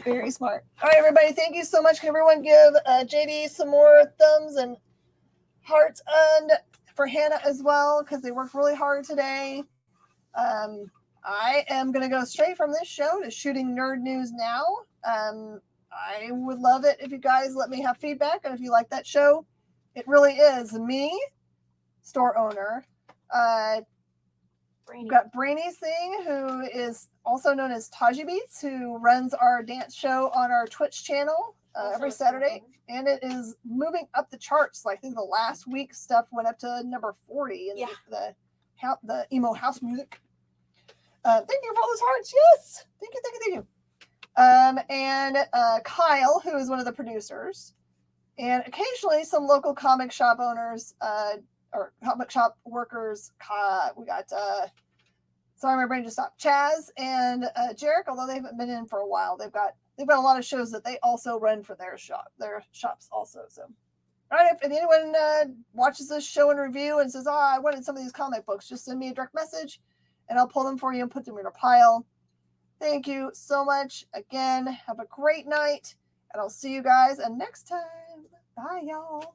Very smart. All right, everybody. Thank you so much. Can everyone give JD some more thumbs and hearts, and for Hannah as well, because they worked really hard today. I am going to go straight from this show to shooting nerd news now. I would love it if you guys let me have feedback, and if you like that show. It really is me, store owner. We've got Brainy Singh, who is also known as Taji Beats, who runs our dance show on our Twitch channel every Saturday, and it is moving up the charts. I think the last week stuff went up to number 40 in the emo house music. Thank you for all those hearts. Yes. Thank you. And Kyle, who is one of the producers, and occasionally some local comic shop owners or comic shop workers. We got, sorry, my brain just stopped. Chaz and Jarek, although they haven't been in for a while, they've got a lot of shows that they also run for their shops also. So, all right, if anyone watches this show and review and says, I wanted some of these comic books, just send me a direct message and I'll pull them for you and put them in a pile. Thank you so much. Again, have a great night, and I'll see you guys next time. Bye, y'all.